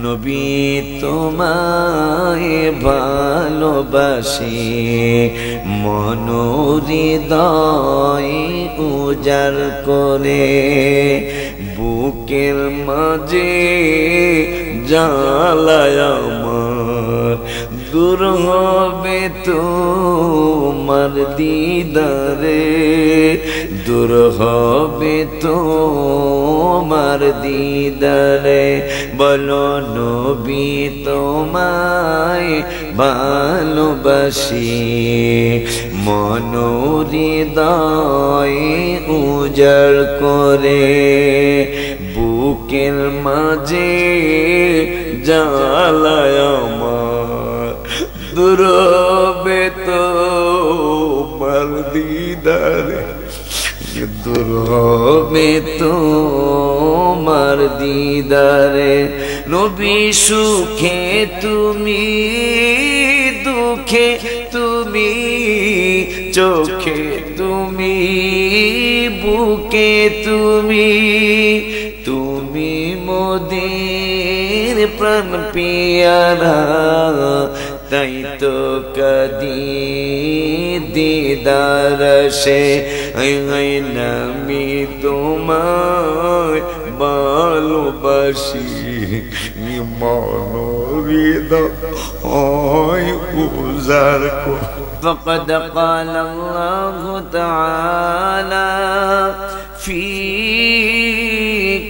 নবী তোমায় ভালোবাসি মন হৃদয় উজাড় করে বুকের মাঝে জ্বালায় আমার দূর হবে তোমার দিদারে দূর হবে তোমার দিদারে বলো নবী তোমায় ভালোবাসি মন হৃদয় উজাড় করে বুকের মাঝে জ্বালায় আমার দূর হবে তোমার দিদারে দূর হবে তোমার দিদারে নবী সুখে তুমি দুঃখে তুমি চোখে তুমি বুকে তুমি তুমি মোদের প্রাণ পিয়ারা তাই তো কদি দিদার সে আমি তোমায় ভালোবাসি মন হৃদয় উজাড় করে فقد قال الله تعالى في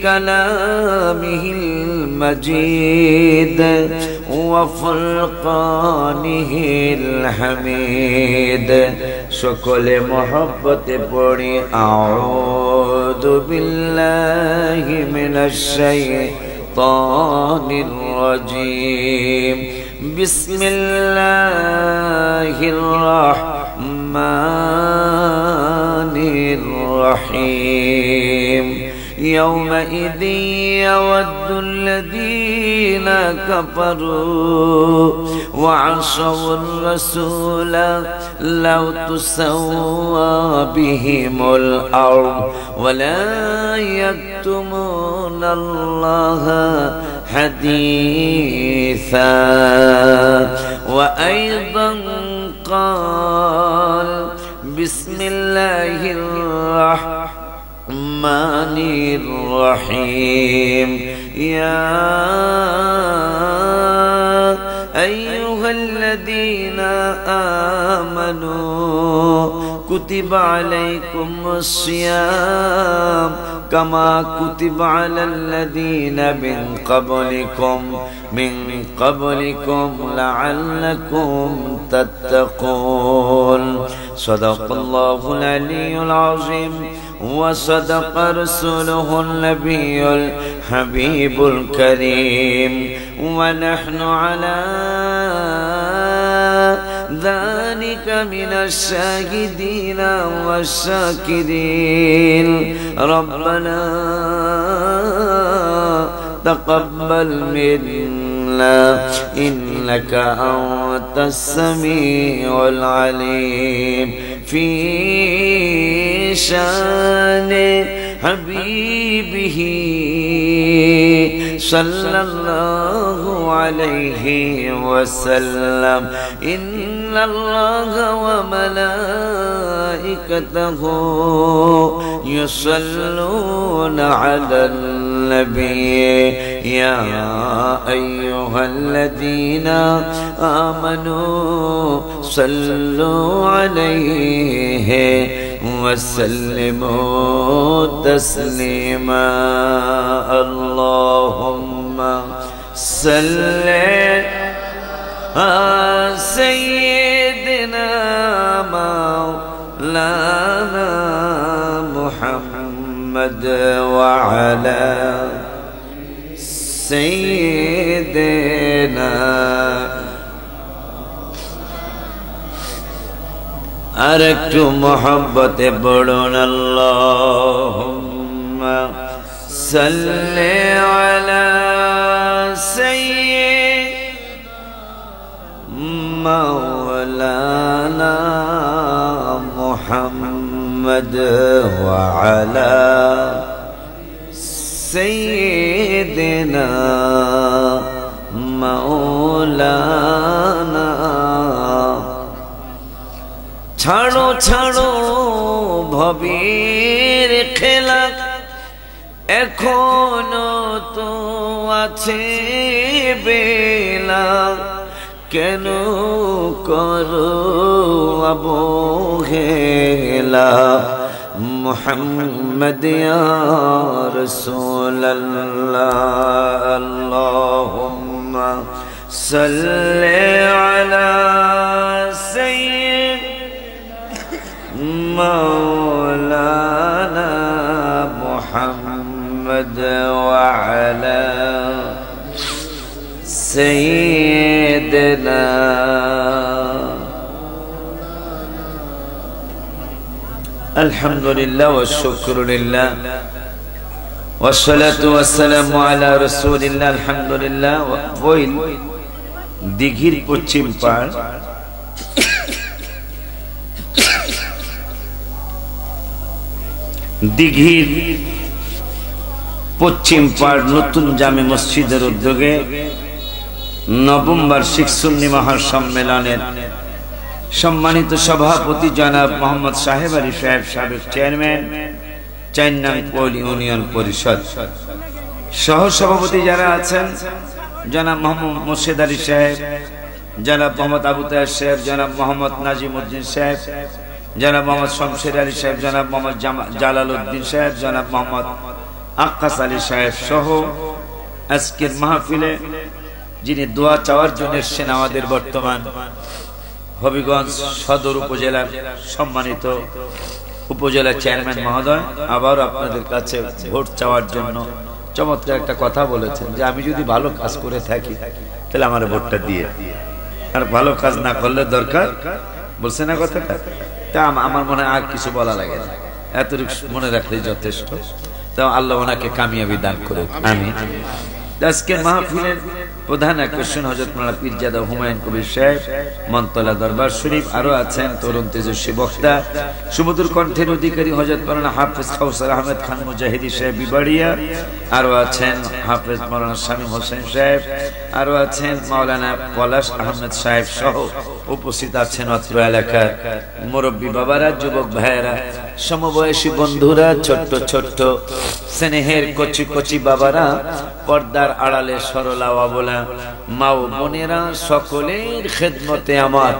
كلامه المجيد وفرقانه الحميد সকলে মহব্বতে পড়ি আউযু বিল্লাহি মিনাশ শাইতানির রাজীম বিসমিল্লাহির রাহমানির রহিম يومئذ يود الذين كفروا وعصوا الرسول لو تسوى بهم الأرض ولا يكتمون الله حديثا وأيضا قال بسم الله الرحمن الرحيم يا أيها الذين آمنوا كتب عليكم الصيام كما كتب على الذين من قبلكم لعلكم تتقون صدق الله العلي العظيم وصدق رسوله النبي الحبيب الكريم ونحن على ذلك من الشاهدين والشاكرين ربنا تقبل منا إنك أنت السميع العليم في شان حبيبه صلى الله عليه وسلم إن الله وملائكته يصلون على النبي يا أيها الذين آمنوا صلوا عليه وسلموا تسليما اللهم صل على سيدنا مولانا محمد وعلى سيدنا আরেকটু মহব্বতে পড়ুন আল্লাহুম্মা সাল্লি আলা সাইয়্যিদিনা মাওলানা মুহাম্মদ ওয়া আলা সাইয়্যিদিনা ছাড়ো ভবের খেলা, এখনো তো আছে বেলা, কেন করো অবহেলা। মুহাম্মদ ইয়া রাসূলুল্লাহ, আল্লাহুম্মা সাল্লি আলা সাইয়্যিদিনা মাওলানা মুহাম্মদ ওয়া আলা সাইয়্যিদিনা। আলহামদুলিল্লাহ ওয়া শুকরুলিল্লাহ ওয়া সালাতু ওয়া সালামু আলা রাসূলিল্লাহ। আলহামদুলিল্লাহ। বইল দিঘির পশ্চিম পাড়, দিঘির পশ্চিম পাড় নতুন জামে মসজিদের উদ্যোগে নবম বার্ষিক সুন্নি মহাসম্মেলনের সম্মানিত সভাপতি জনাব মোহাম্মদ সাহেব আলী সাহেব, সাবেক চেয়ারম্যান ৪ নং পৌর ইউনিয়ন পরিষদ, সহ সভাপতি যারা আছেন জনাব মোহাম্মদ মুর্শিদ আলী সাহেব, জনাব মোহাম্মদ আবু তাহের সাহেব, জনাব মোহাম্মদ নাজিমউদ্দিন সাহেব, জনাব মোহাম্মদ শমশের আলী সাহেব, জনাব মোহাম্মদ জালাল উদ্দিন সাহেব, জনাব মোহাম্মদ আক্কাস আলী সাহেব সহ আজকের মাহফিলে যিনি দোয়া চাওয়ার জন্য এসেছেন আমাদের বর্তমান হবিগঞ্জ সদর উপজেলার সম্মানিত উপজেলা চেয়ারম্যান মহোদয়, আবার আপনাদের কাছে ভোট চাওয়ার জন্য চমৎকার একটা কথা বলেছেন যে আমি যদি ভালো কাজ করে থাকি তাহলে আমার ভোটটা দিয়ে, আর ভালো কাজ না করলে দরকার বলছে না কথাটা। তা আমার মনে হয় আর কিছু বলা লাগে না, এতটুকু মনে রাখলেই যথেষ্ট। তা আল্লাহ ওনাকে কামিয়াবি দান করুক, আমিন। আজকের মাহফিলের প্রধান আকর্ষণ হযরত মাওলানা পীরজাদা হুমায়ুন কবির সাহেব, মনতলা দরবার শরীফ। আরো আছেন তরুণ তেজস্বী বক্তা, সুমধুর কণ্ঠের অধিকারী হযরত মাওলানা হাফেজ কাউসার আহমেদ খান মুজাহিদি সাহেব বিবাড়িয়া। আরো আছেন হাফেজ মাওলানা শামীম হোসেন সাহেব। আরো আছেন মাওলানা পলাশ আহমেদ সাহেব সহ উপস্থিত আছেন অত্র এলাকার মুরব্বী বাবারা, যুবক ভাইয়েরা, সমবয়সী বন্ধুরা, ছোট্ট ছোট্ট স্নেহের কচি কচি বাবারা, পর্দার আড়ালে সরলা অবলা মা ও বোনেরা, সকলের খেদমতে আমার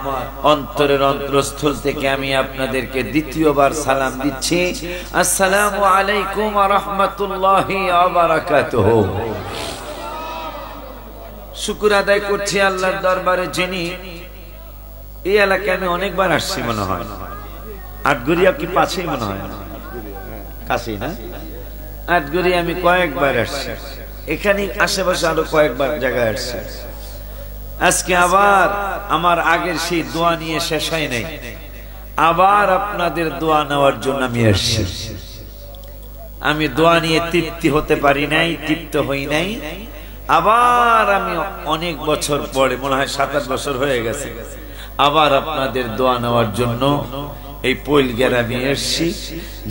অন্তরের অন্তরস্থল থেকে আমি আপনাদেরকে দ্বিতীয়বার সালাম দিচ্ছি। আসসালামু আলাইকুম ওয়া রাহমাতুল্লাহি ওয়া বারাকাতুহু। শুকর আদায় করছি আল্লাহর দরবারে, যিনি এই এলাকায় আমি অনেকবার আসছি, মনে হয় আটগড়িয়া কি পাশেই, মনে হয় কাছেই না, আটগড়িয়া আমি কয়েকবার আসছি, এখানে আশেপাশে আরো কয়েকবার জায়গায় আসছে। আজকে আবার আমার আগের সেই দোয়া নিয়ে শেষ হয় নাই, আবার আপনাদের দোয়া নেওয়ার জন্য আমি আসছি। আমি দোয়া নিয়ে তৃপ্তি হতে পারি নাই, তৃপ্ত হই নাই। আবার আমি অনেক বছর পরে, মনে হয় ৭-৮ বছর হয়ে গেছে, আবার আপনাদের দোয়া নেওয়ার জন্য এই পৈল গ্রামে এসেছি।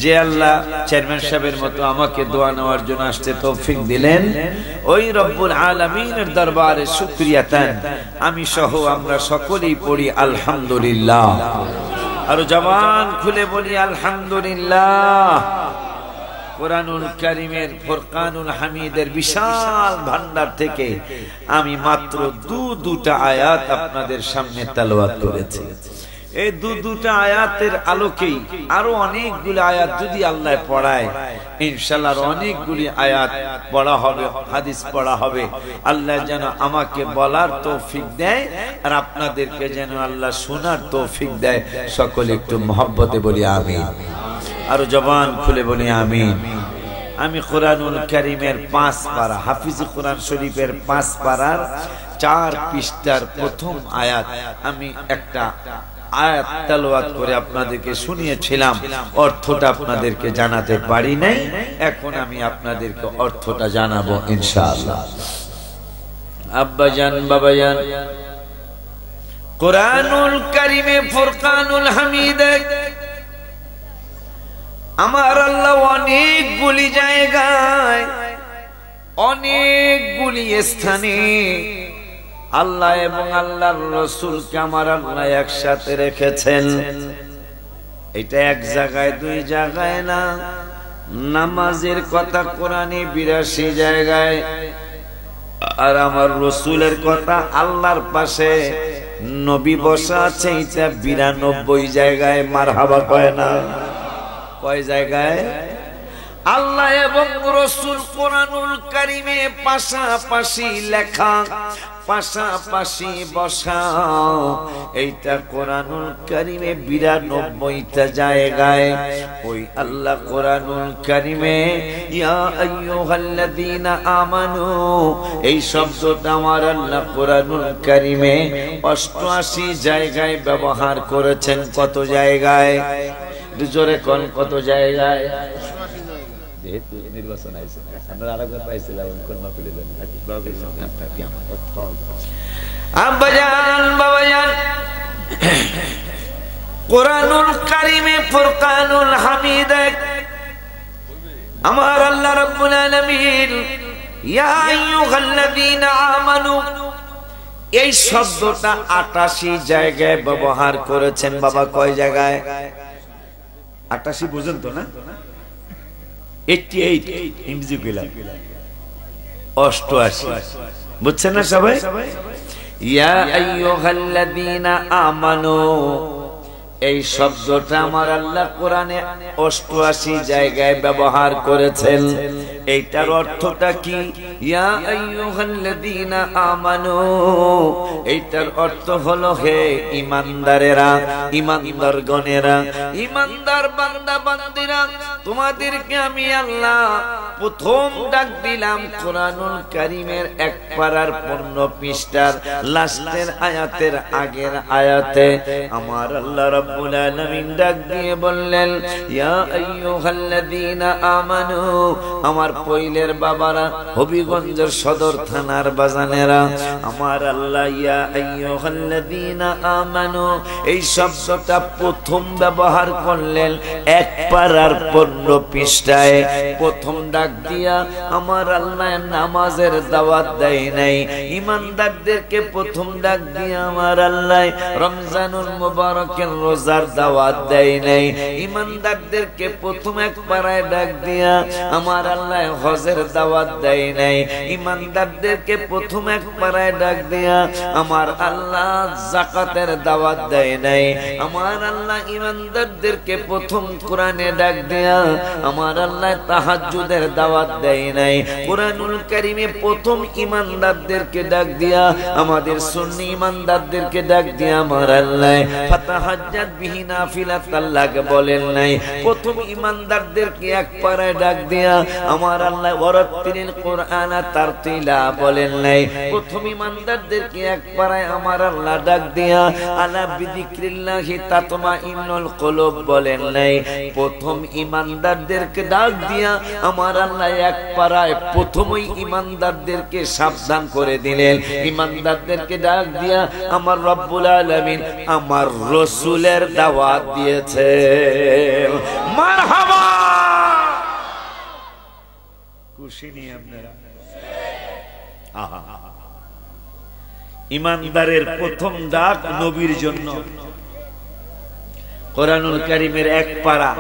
যে আল্লাহ চেয়ারম্যান সাহেবের মতো আমাকে দোয়া নেওয়ার জন্য আসতে তৌফিক দিলেন, ওই রব্বুল আলামিনের দরবারে শুকরিয়াতান আমি সহ আমরা সকলেই পড়ি আলহামদুলিল্লাহ। আর জবান খুলে বলি আলহামদুলিল্লাহ। কোরআনুল কারীমের ফুরকানুল হামিদের বিশাল ভান্ডার থেকে আমি মাত্র দুটা আয়াত আপনাদের সামনে তেলাওয়াত করেছি। এই দুটা আয়াতের আলোকেই আরো অনেকগুলি আয়াত যদি আল্লাহ পড়ায়, ইনশাআল্লাহ আরো অনেকগুলি আয়াত পড়া হবে, হাদিস পড়া হবে। আল্লাহ যেন আমাকে বলার তৌফিক দেয় আর আপনাদেরকে যেন আল্লাহ শোনার তৌফিক দেয়। সকলে একটু মহব্বতে বলি আমিন, আরো জবান খুলে বলি আমিন। আমি কোরআনুল কারীমের 5 পারা, হাফিজ কোরআন শরীফের 5 পারার 4 পৃষ্ঠার প্রথম আয়াত আমি একটা আয়াত তেলাওয়াত করে আপনাদেরকে শুনিয়েছিলাম, অর্থটা আপনাদেরকে জানাতে পারি নাই। এখন আমি আপনাদেরকে অর্থটা জানাবো ইনশাআল্লাহ। আব্বাজান বাবাজান, কোরআনুল কারীমে ফুরকানুল হামিদে আমার আল্লাহ অনেকগুলি জায়গায়, অনেকগুলি স্থানে আল্লাহ এবং আল্লাহর রাসূলকে আমার আল্লাহ একসাথে রেখেছেন। এটা এক জায়গায় দুই জায়গায় না, নামাজের কথা কোরআনে 82 জায়গায়, আর আমার রসুলের কথা আল্লাহর পাশে নবী বসা আছে এটা 92 জায়গায়। মারহাবা কয় না? কয় জায়গায়? আল্লাহ এবং রসুল কোরআনুল কারিমে পাশাপাশি লেখা, পাশাপাশি বসা, এইটা কোরআনুল কারিমে 92টা জায়গায়। ওই আল্লাহ কোরআনুল কারিমে ইয়া আইয়ুহাল্লাযীনা আমানু, এই শব্দটা আমার আল্লাহ কোরআনুল কারিমে 88 জায়গায় ব্যবহার করেছেন। কত জায়গায়? জোরে কোন কত জায়গায়? যেহেতু নির্বাচন আইছে, আমরা আরেকবার পাইছিলাম কোন মাহফিলে জানি আব্বাজান বাবাজান। কোরআনুল কারিমে ফুরকানুল হামিদ আমার আল্লাহ রাব্বুল আলামিন ইয়া আইয়ুহাল্লাযীনা আমানু, এই শব্দটা 88 জায়গায় ব্যবহার করেছেন। বাবা কয় জায়গায়? 88 বুঝেন তো না? 88 ইংরেজি কইলাম, 88 বুঝছেন না সবাই? ইয়া আইয়ুহাল্লাযীনা আমানু, এই শব্দটা আমার আল্লাহ কোরআনে 88 জায়গায় ব্যবহার করেছেন। এইটার অর্থটা কি? ইয়া আইয়ুহাল্লাযীনা আমানু, এইটার অর্থ হলো হে ঈমানদারেরা, ঈমানদারগণেরা, ঈমানদার বান্দা বান্দীরা, তোমাদেরকে আমি আল্লাহ প্রথম ডাক দিলাম কোরআনুল কারীমের 1 পারার 15 পৃষ্ঠার লাস্টের আয়াতের আগের আয়াতে আমার আল্লাহ রাব্বুল আলামিন ডাক দিয়ে বললেন ইয়া আইয়ুহাল্লাযীনা আমানু, আমার পয়লের বাবারা, হবিগঞ্জের সদর থানার বাজানেরা, আমার আল্লাহ ইয়া আইয়ুহাল্লাযীনা আমানু এই শব্দটা প্রথম ব্যবহার করলেন 1 পারার 15 পৃষ্ঠায়। প্রথম ডাক দিয়া আমার আল্লাহ নামাজের দাওয়াত দেয় নাই, ঈমানদারদেরকে প্রথম ডাক দিয়া আমার আল্লাহ রমজানুল মুবারকের রোজার দাওয়াত দেয় নাই, ঈমানদারদেরকে প্রথম 1 পারায় ডাক দিয়া আমার আল্লাহ হজের দাওয়াত দেয় নাই, ঈমানদারদেরকে প্রথম 1 পারায় ডাক দিয়া আমার আল্লাহ যাকাতের দাওয়াত দেয় নাই, আমার আল্লাহ ঈমানদারদেরকে প্রথম কোরআনে ডাক দিয়া আমার আল্লাহ তাহাজ্জুদের দাওয়াত দেয় নাই। কোরআনুল কারীমে প্রথম ঈমানদারদেরকে ডাক দিয়া আমাদের সুন্নি ঈমানদারদেরকে ডাক দিয়া আমার আল্লাহ ফাতাহাজ্জাত বিহি নাফিলাতাল লাগ বলেন নাই। প্রথম ঈমানদারদেরকে 1 পারায় ডাক দিয়া আমার আল্লাহ ওয়ারাত্তিলিল কুরআনা তারতিলা বলেন নাই। প্রথম ঈমানদারদেরকে 1 পারায় আমার আল্লাহ ডাক দিয়া আলা বিযিকরিল্লাহি তাতমাইন্নুল কুলুব বলেন নাই। প্রথম ঈমানদারদেরকে ডাক দিয়া আমার আল্লাহ 1 পারায় প্রথমেই ঈমানদারদেরকে সাবধান করে দিলেন। ঈমানদারদেরকে ডাক দিয়া আমার রব্বুল আলামিন আমার রাসূলের দাওয়াত দিয়েছে। মারহাবা, খুশি নি আপনারা? ঈমানদারের প্রথম ডাক নবীর জন্য। কোরআনুল কারীমের 1 পারা,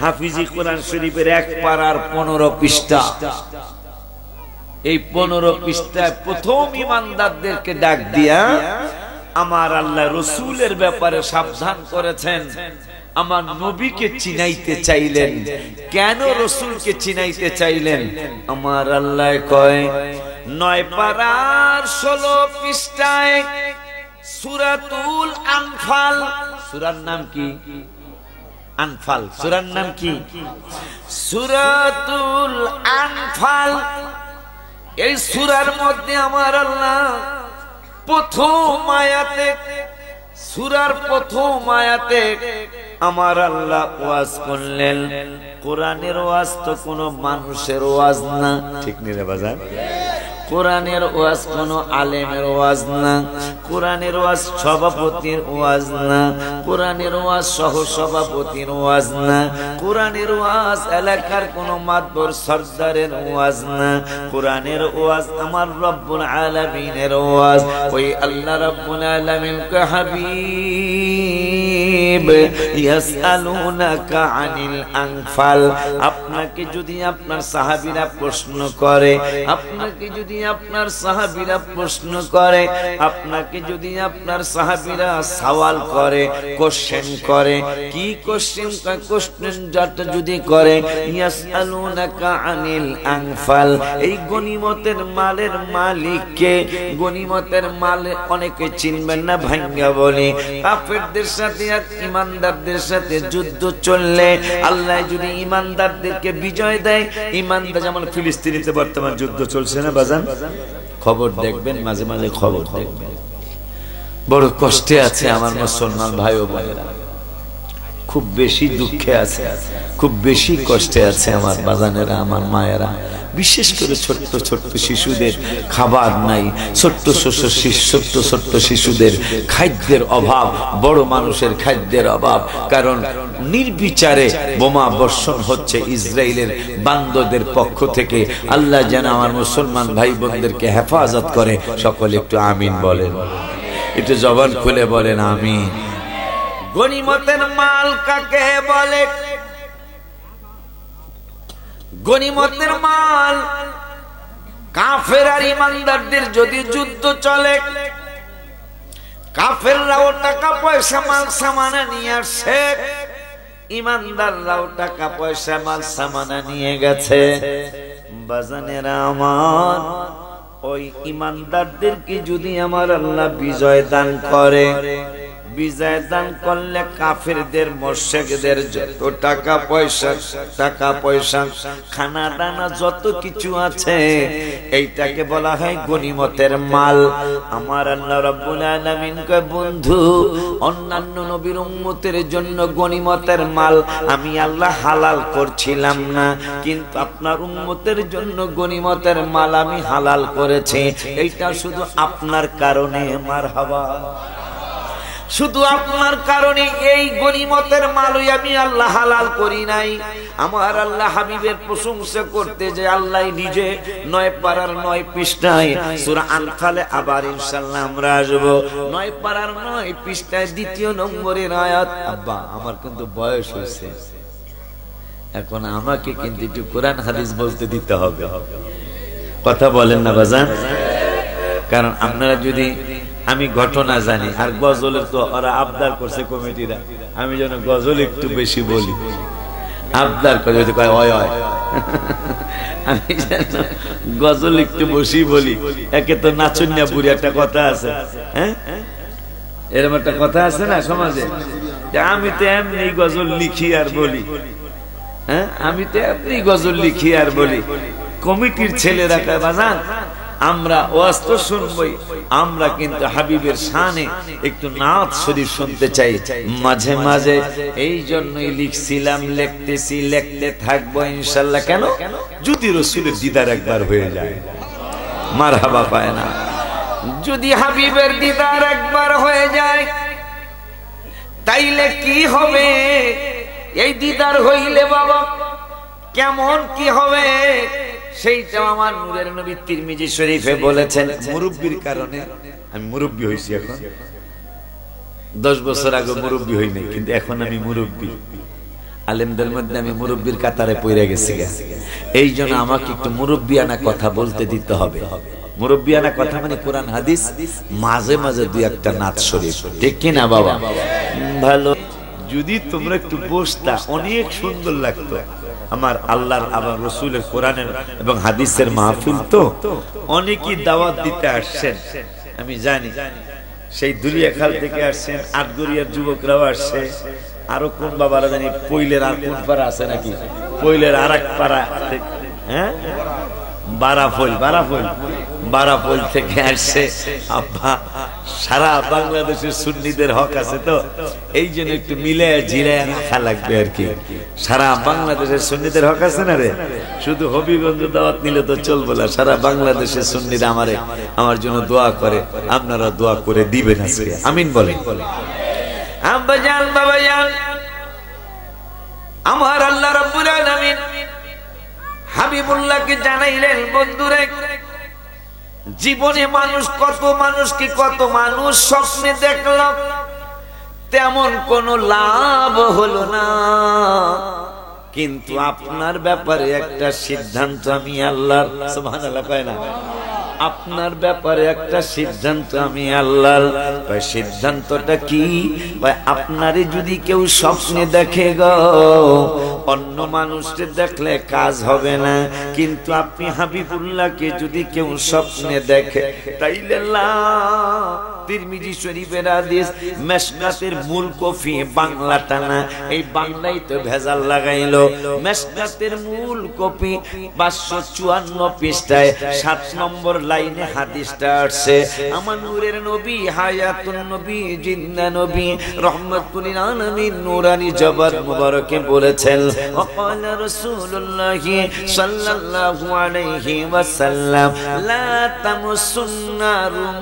হাফিজি কোরআন শরীফের 1 পারার 15 পৃষ্ঠা। এই 15 পৃষ্ঠায় প্রথম ঈমানদারদেরকে ডাক দিয়া আমার আল্লাহ রাসূলের ব্যাপারে সাবধান করেছেন। আমার নবীকে চিনাইতে চাইলেন। কেন রাসূলকে চিনাইতে চাইলেন? আমার আল্লাহ কয় 9 পারার 16 পৃষ্ঠায় সূরাতুল আনফাল, সূরার নাম কি? আনফাল। সূরার নাম কি? সূরাতুল আনফাল। এই সূরার মধ্যে আমার আল্লাহ প্রথম আয়াতে, সূরার প্রথম আয়াতে আমার আল্লাহ ওয়াজ করলেন। কোরআনের ওয়াজ তো কোনো মানুষের ওয়াজ না, ঠিক নি রে বাজার? কোরআনের ওয়াজ কোনো আলেমের ওয়াজ না, কোরআনের ওয়াজ সভাপতির ওয়াজ না, কোরআনের ওয়াজ সহ সভাপতির ওয়াজ না, কোরআনের ওয়াজ এলাকার কোনো মাতবর সরদারের ওয়াজ না, কোরআনের ওয়াজ আমার রব্বুল আলামিনের ওয়াজ। ওই আল্লাহ রব্বুল আলামিন কে হাবিব হাবিব ইয়াসআলুনাকা আনিল আনফাল, আপনাকে যদি আপনার সাহাবীরা প্রশ্ন করে, আপনাকে যদি আপনার সাহাবীরা প্রশ্ন করে, আপনাকে যদি আপনার সাহাবীরা সওয়াল করে, কোশ্চেন করে, কি কোশ্চেন যাটা যদি করে, ইয়াসআলুনাকা আনিল আনফাল, এই গনিমতের মালের মালিক কে? গনিমতের মাল অনেকে চিনবেন না, ভাঙ্গা বলি কাফেরদের সাথে আর ঈমানদারদের সাথে যুদ্ধ চললে আল্লাহ যদি ঈমানদারদেরকে বিজয় দেয়, ঈমানদার যেমন ফিলিস্তিনিতে বর্তমান যুদ্ধ চলছে না বাজান, খবর দেখবেন, মাঝে মাঝে খবর দেখবেন। বড় কষ্টে আছে আমার মুসলমান ভাই ও বোনেরা, খুব বেশি দুঃখে আছে, খুব বেশি কষ্টে আছে আমার বাজানেরা, আমার মায়েরা। বিশেষ করে ছোট্ট ছোট্ট শিশুদের খাবার নাই, ছোট্ট ছোট্ট শিশুদের খাদ্যের অভাব, বড় মানুষের খাদ্যের অভাব। কারণ নির্বিচারে বোমা বর্ষণ হচ্ছে ইসরায়েলের বান্দরদের পক্ষ থেকে। আল্লাহ যেন আমার মুসলমান ভাই বোনদেরকে হেফাজত করে। সকলে একটু আমিন বলেন, একটু জবান খুলে বলেন আমিন। গনিমতের মাল কাকে বলে? গনিমতের মাল কাফের আর ঈমানদারদের যদি যুদ্ধ চলে, কাফেররাও টাকা পয়সা মাল সামানা নিয়ে আসে, ঈমানদাররাও টাকা পয়সা মাল সামানা নিয়ে গেছে। বাজানেরা আমার, ওই ঈমানদারদেরকে যদি আমার আল্লাহ বিজয় দান করে, বিজয় দান করলে কাফেরদের মুশরিকদের যত টাকা পয়সা খানা দানা যত কিছু আছে, এইটাকে বলা হয় গনিমতের মাল। আমার আল্লাহ রাব্বুল আলামিন কয়, বন্ধু অন্যান্য নবীর উম্মতের জন্য গনিমতের মাল আমি আল্লাহ হালাল করছিলাম না, কিন্তু আপনার উম্মতের জন্য গনিমতের মাল আমি হালাল করেছি। এইটা শুধু আপনার কারণে, মারহাবা, শুধু আপনার কারণে এই গনিমতের মালই আমি আল্লাহ হালাল করি নাই। আমার আল্লাহ হাবিবের প্রশংসা করতে যে আল্লাহ নিজে 9 পারার 9 পৃষ্ঠায় সূরা আনফালে আবার ইনশাআল্লাহ আমরা আসব। 9 পারার 9 পৃষ্ঠায় 2 নম্বরের আয়াত। আব্বা আমার কিন্তু বয়স হয়েছে, এখন আমাকে কিন্তু একটু কোরআন হাদিস বলতে দিতে হবে। কথা বলেন না বাজান? কারণ আপনারা যদি, আমি ঘটনা জানি, আর গজলের তো ওরা আবদার করছে কমিটিরা, আমি যেন গজল একটু বেশি বলি, আবদার করে কয় ওই ওই, আমি যেন গজল একটু বেশি বলি। একে তো নাচুনিয়া বুড়ি একটা কথা আছে, হ্যাঁ এরকম একটা কথা আছে না সমাজে, আমি তো এমনি গজল লিখি আর বলি, হ্যাঁ আমি তো এমনি গজল লিখি আর বলি। কমিটির ছেলেরা কয় বাজান আমরা ওয়াজ তো শুনবই, আমরা কিন্তু হাবিবের শানে একটু নাত শরীফ শুনতে চাই মাঝে মাঝে। এই জন্যই লিখছিলাম, লিখতেছি, লিখতে থাকবো ইনশাআল্লাহ। কেন? যদি রাসূলের দিদার একবার হয়ে যায়, মারহাবা পায় না, যদি হাবিবের দিদার একবার হয়ে যায় তাইলে কি হবে? এই দিদার হইলে বাবা কেমন কি হবে সেইটা আমার নূরের নবী তিরমিজি শরীফে বলেছেন। মুরব্বির কারণে আমি মুরব্বি হইছি, এখন 10 বছর আগে মুরব্বি হই নাই, কিন্তু এখন আমি মুরব্বি। আলেমদের মধ্যে আমি মুরব্বির কাতারে পড়ে গেছি। এই জন্য আমাকে একটু মুরব্বিয়ানা কথা বলতে দিতে হবে। মুরব্বিয়ানা কথা মানে কোরআন হাদিস, মাঝে মাঝে 2-1টা নাত শরীফ, ঠিক কি না বাবা? ভালো যদি তোমরা একটু বসতা, অনেক সুন্দর লাগতো। আমার আল্লাহর, আমার রাসূলের কোরআনের এবং হাদিসের মাহফিল তো অনেকেই দাওয়াত দিতে আসছেন, আমি জানি। সেই দুলিয়াখাল থেকে আসছেন, আটগড়িয়ার যুবকরাও আসছে, আরো কোন বাবারা জানি পইলের আর কোন পাড়া আছে নাকি, পইলের আর এক পাড়া, হ্যাঁ বারাফল থেকে আসছে। আব্বা সারা বাংলাদেশের সুন্নিদের হক আছে তো, এই জন্য একটু মিলে জিরায় রাখা লাগবে আর কি। সারা বাংলাদেশের সুন্নিদের হক আছে না রে, শুধু হবিগঞ্জ দাওয়াত নিলে তো চলবে না। সারা বাংলাদেশের সুন্নিরা আমার জন্য দোয়া করে, আপনারা দোয়া করে দিবেন আজকে, আমিন বলেন। আব্বা জান, বাবা জান, আমার আল্লাহ রাব্বুল আলামিন হাবিবুল্লাহকে জানাইলেন, বন্ধুরে জীবনে মানুষ কত মানুষকে কত মানুষ স্বপ্নে দেখল, তেমন কোনো লাভ হলো না, কিন্তু আপনার ব্যাপারে একটা সিদ্ধান্ত আমি আল্লাহর, সুবহানাল্লাহ কয় না, আপনার ব্যাপারে একটা সিদ্ধান্ত আমি আল্লাহর। সিদ্ধান্তটা কি? আপনারে যদি কেউ স্বপ্নে দেখে গো, অন্য মানুষকে দেখলে কাজ হবে না, কিন্তু আপনি হাবিবুল্লাহকে যদি কেউ স্বপ্নে দেখে তাইলে তিরমিজি শরীফের হাদিস, মেশকাতের মূল কপি বাংলাটা না, এই বাংলাই তো ভেজাল লাগাইলো। মেশকাতের মূল কপি 554 পৃষ্ঠায় 7 নম্বর লাইনে হাদিসটা আসছে। আমার নূরের নবী, হায়াতুন নবী, জিন্দা নবী, রহমাতুল আলামিন, নূরানী জবাত মুবারকে বলেছেন, ওয়াকালা রাসূলুল্লাহি সাল্লাল্লাহু আলাইহি ওয়াসাল্লাম, লা তামুসুন্না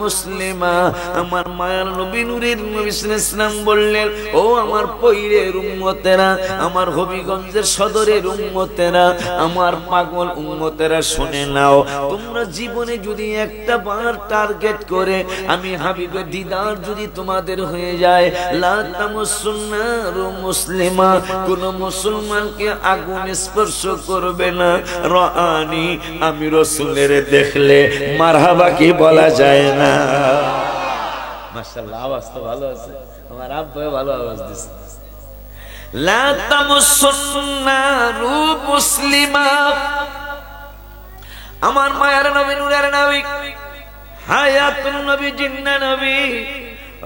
মুসলিমা। আমার মায়ার নবী নূরের নবী সাল্লাল্লাহু আলাইহি ওয়াসাল্লাম বললেন, ও আমার পীরের উম্মতেরা, আমার হবিগঞ্জের সদরের উম্মতেরা, আমার পাগল উম্মতেরা শুনে নাও, তোমরা জীবনে যদি একটা বার টার্গেট করে আমি হাবিবের দিদার যদি তোমাদের হয়ে যায়, লা তামুসুন্না মুসলিমা, কোন মুসলমানকে আগুন স্পর্শ করবে না। রাআনি, আমি রাসূলের দেখলে মারহাবা কি বলা যায় না। মাশাআল্লাহ, আওয়াজ তো ভালো আছে, আমার আব্বা ভালো আওয়াজ দিছে। লা তামুসুন্না মুসলিমা, আমার মায়ের নবী, নূরের নবী, হায়াতুন নবী, জিন্না নবী,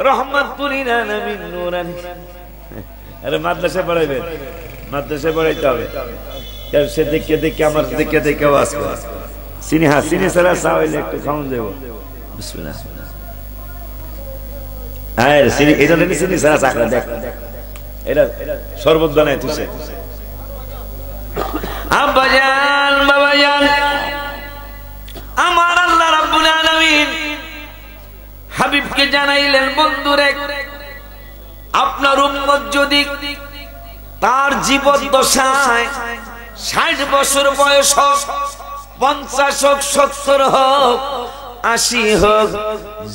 রহমাতুল আলামিন, নূরানী। আরে মাদ্রাসা পড়াইবেন, মাদ্রাসা পড়াইতে হবে। কেউ সে দেখে দেখে আমার দেখে দেখে আওয়াজ করে। চিনি, হ্যাঁ চিনি ছাড়া চা হইলে একটু খাওয়ান দেবো। বিসমিল্লাহ। হ্যাঁ চিনি, এটা চিনি ছাড়া চা দেখ, এটা শরবত বানায় তুসে। আব্বাজান, বাবাজান, আমার আল্লাহ রাব্বুল আলামিন হাবিবকে জানাইলেন, বন্ধুরে, আপনার উম্মত যদি তার জীবদ্দশায় 60 বছর বয়স হোক, 50 হোক, 70 হোক, 80 হোক,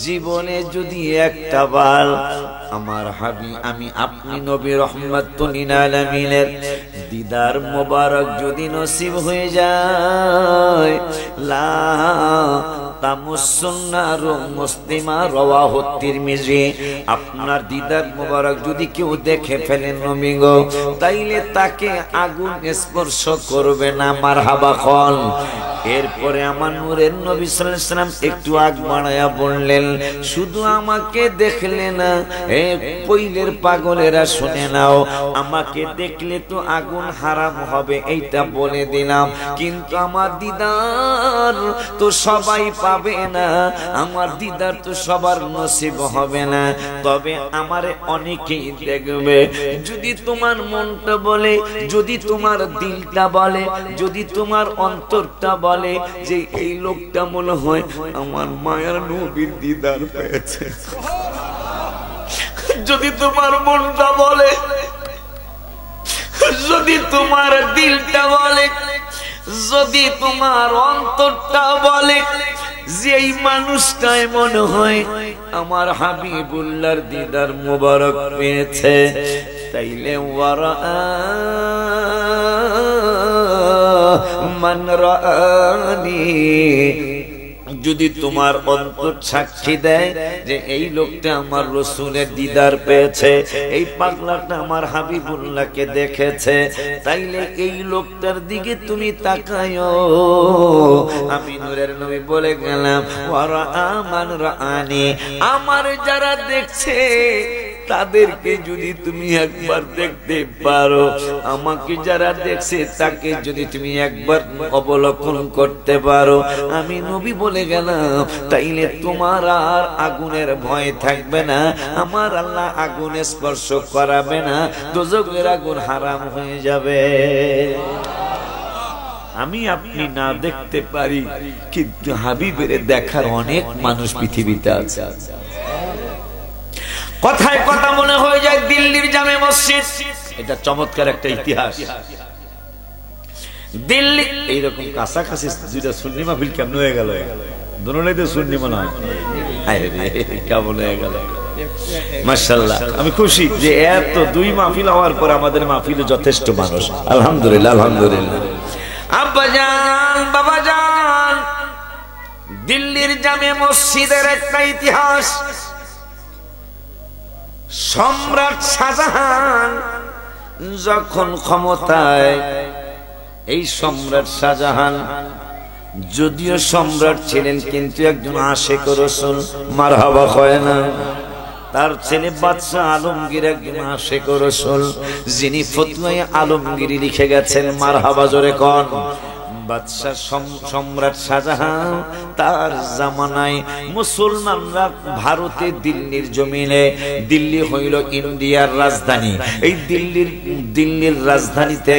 জীবনে যদি একটা বার আমার হাবিব, আমি আপনি নবী রহমাতুল আলামিনের দিদার মোবারক যদি নসিব হয়ে যায়, লা তামুসুন্না মুসলিমা, রাওয়াহু তিরমিজি, আপনার দিদার মোবারক যদি কেউ দেখে ফেলেন নবী গো, তাইলে তাকে আগুন স্পর্শ করবে না। মারহাবা খন। এরপরে আমার নূরের নবী সাল্লাল্লাহু আলাইহি ওয়াসাল্লাম একটু আগ বাড়ায়া বললেন, শুধু আমাকে দেখলে না, এ পইলের পাগলেরা শুনে নাও, আমাকে দেখলে তো আগুন হারাম হবে, এইটা বলে দিলাম, কিন্তু আমার দিদার তো সবাই পাবে না, আমার দিদার তো সবার নসিব হবে না, তবে আমারে অনেকেই দেখবে। যদি তোমার মনটা বলে, যদি তোমার দিলটা বলে, যদি তোমার অন্তরটা বলে যে এই লোকটা মনে হয় আমার মায়ার নবীর দিদার পেয়েছে, যদি তোমার মনটা বলে, যদি তোমার দিলটা বলে, যদি তোমার অন্তরটা বলে যে এই মানুষটাই মনে হয় আমার হাবিবুল্লাহর দিদার মোবারক পেয়েছে, তাইলে ওয়ারা মান রাআনি, যদি তোমার অন্তর সাক্ষী দেয় যে এই লোকটা আমার রাসূলের দিদার পেয়েছে, এই পাগলাটা আমার হাবিবুল্লাহকে দেখেছে, তাইলে এই লোকটার দিকে তুমি তাকায়ো। আমি নূরের নবী বলে গেলাম, ওয়ারা মান রাআনি, আমার যারা দেখছে তাদেরকে যদি তুমি একবার দেখতে পারো, আমাকে যারা দেখছে তাকে যদি তুমি একবার অবলোকন করতে পারো, আমি নবী বলে গেলাম, তাইলে তোমার আর আগুনের ভয় থাকবে না, আমার আল্লাহ আগুন স্পর্শ করাবে না, দোজখের আগুন হারাম হয়ে যাবে। আমি আপনি না দেখতে পারি, কিন্তু হাবিবের দেখার অনেক মানুষ পৃথিবীতে আছে। কথায় কথা মনে হয়ে যায় দিল্লির জামে মসজিদ, এটা চমৎকার একটা ইতিহাস। দিল্লি এইরকম কাছাকাছি দুইটা সুন্নি মাহফিল কেমন হয়ে গেল, দুটোই তো সুন্নি মনে হয়, কেমন হয়ে গেল। মাশাআল্লাহ, আমি খুশি যে এত দুই মাহফিল হওয়ার পর আমাদের মাহফিলে যথেষ্ট মানুষ। আলহামদুলিল্লাহ, আলহামদুলিল্লাহ। আব্বাজান, বাবাজান, দিল্লির জামে মসজিদের একটা ইতিহাস। সম্রাট শাহজাহান যখন ক্ষমতায়, এই সম্রাট শাহজাহান যদিও সম্রাট ছিলেন কিন্তু একজন আশিক রাসূল, মারহাবা হয় না। তার ছেলে বাদশাহ আলমগীর একজন আশিক রাসূল, যিনি ফতোয়ায়ে আলমগীরি লিখে গেছেন, মারহাবা জোরে কোন। বাদশাহ সম্রাট শাহজাহান তার জামানায় মুসলমানরা ভারতে দিল্লির জমিনে, দিল্লি হইল ইন্ডিয়ার রাজধানী, এই দিল্লির রাজধানীতে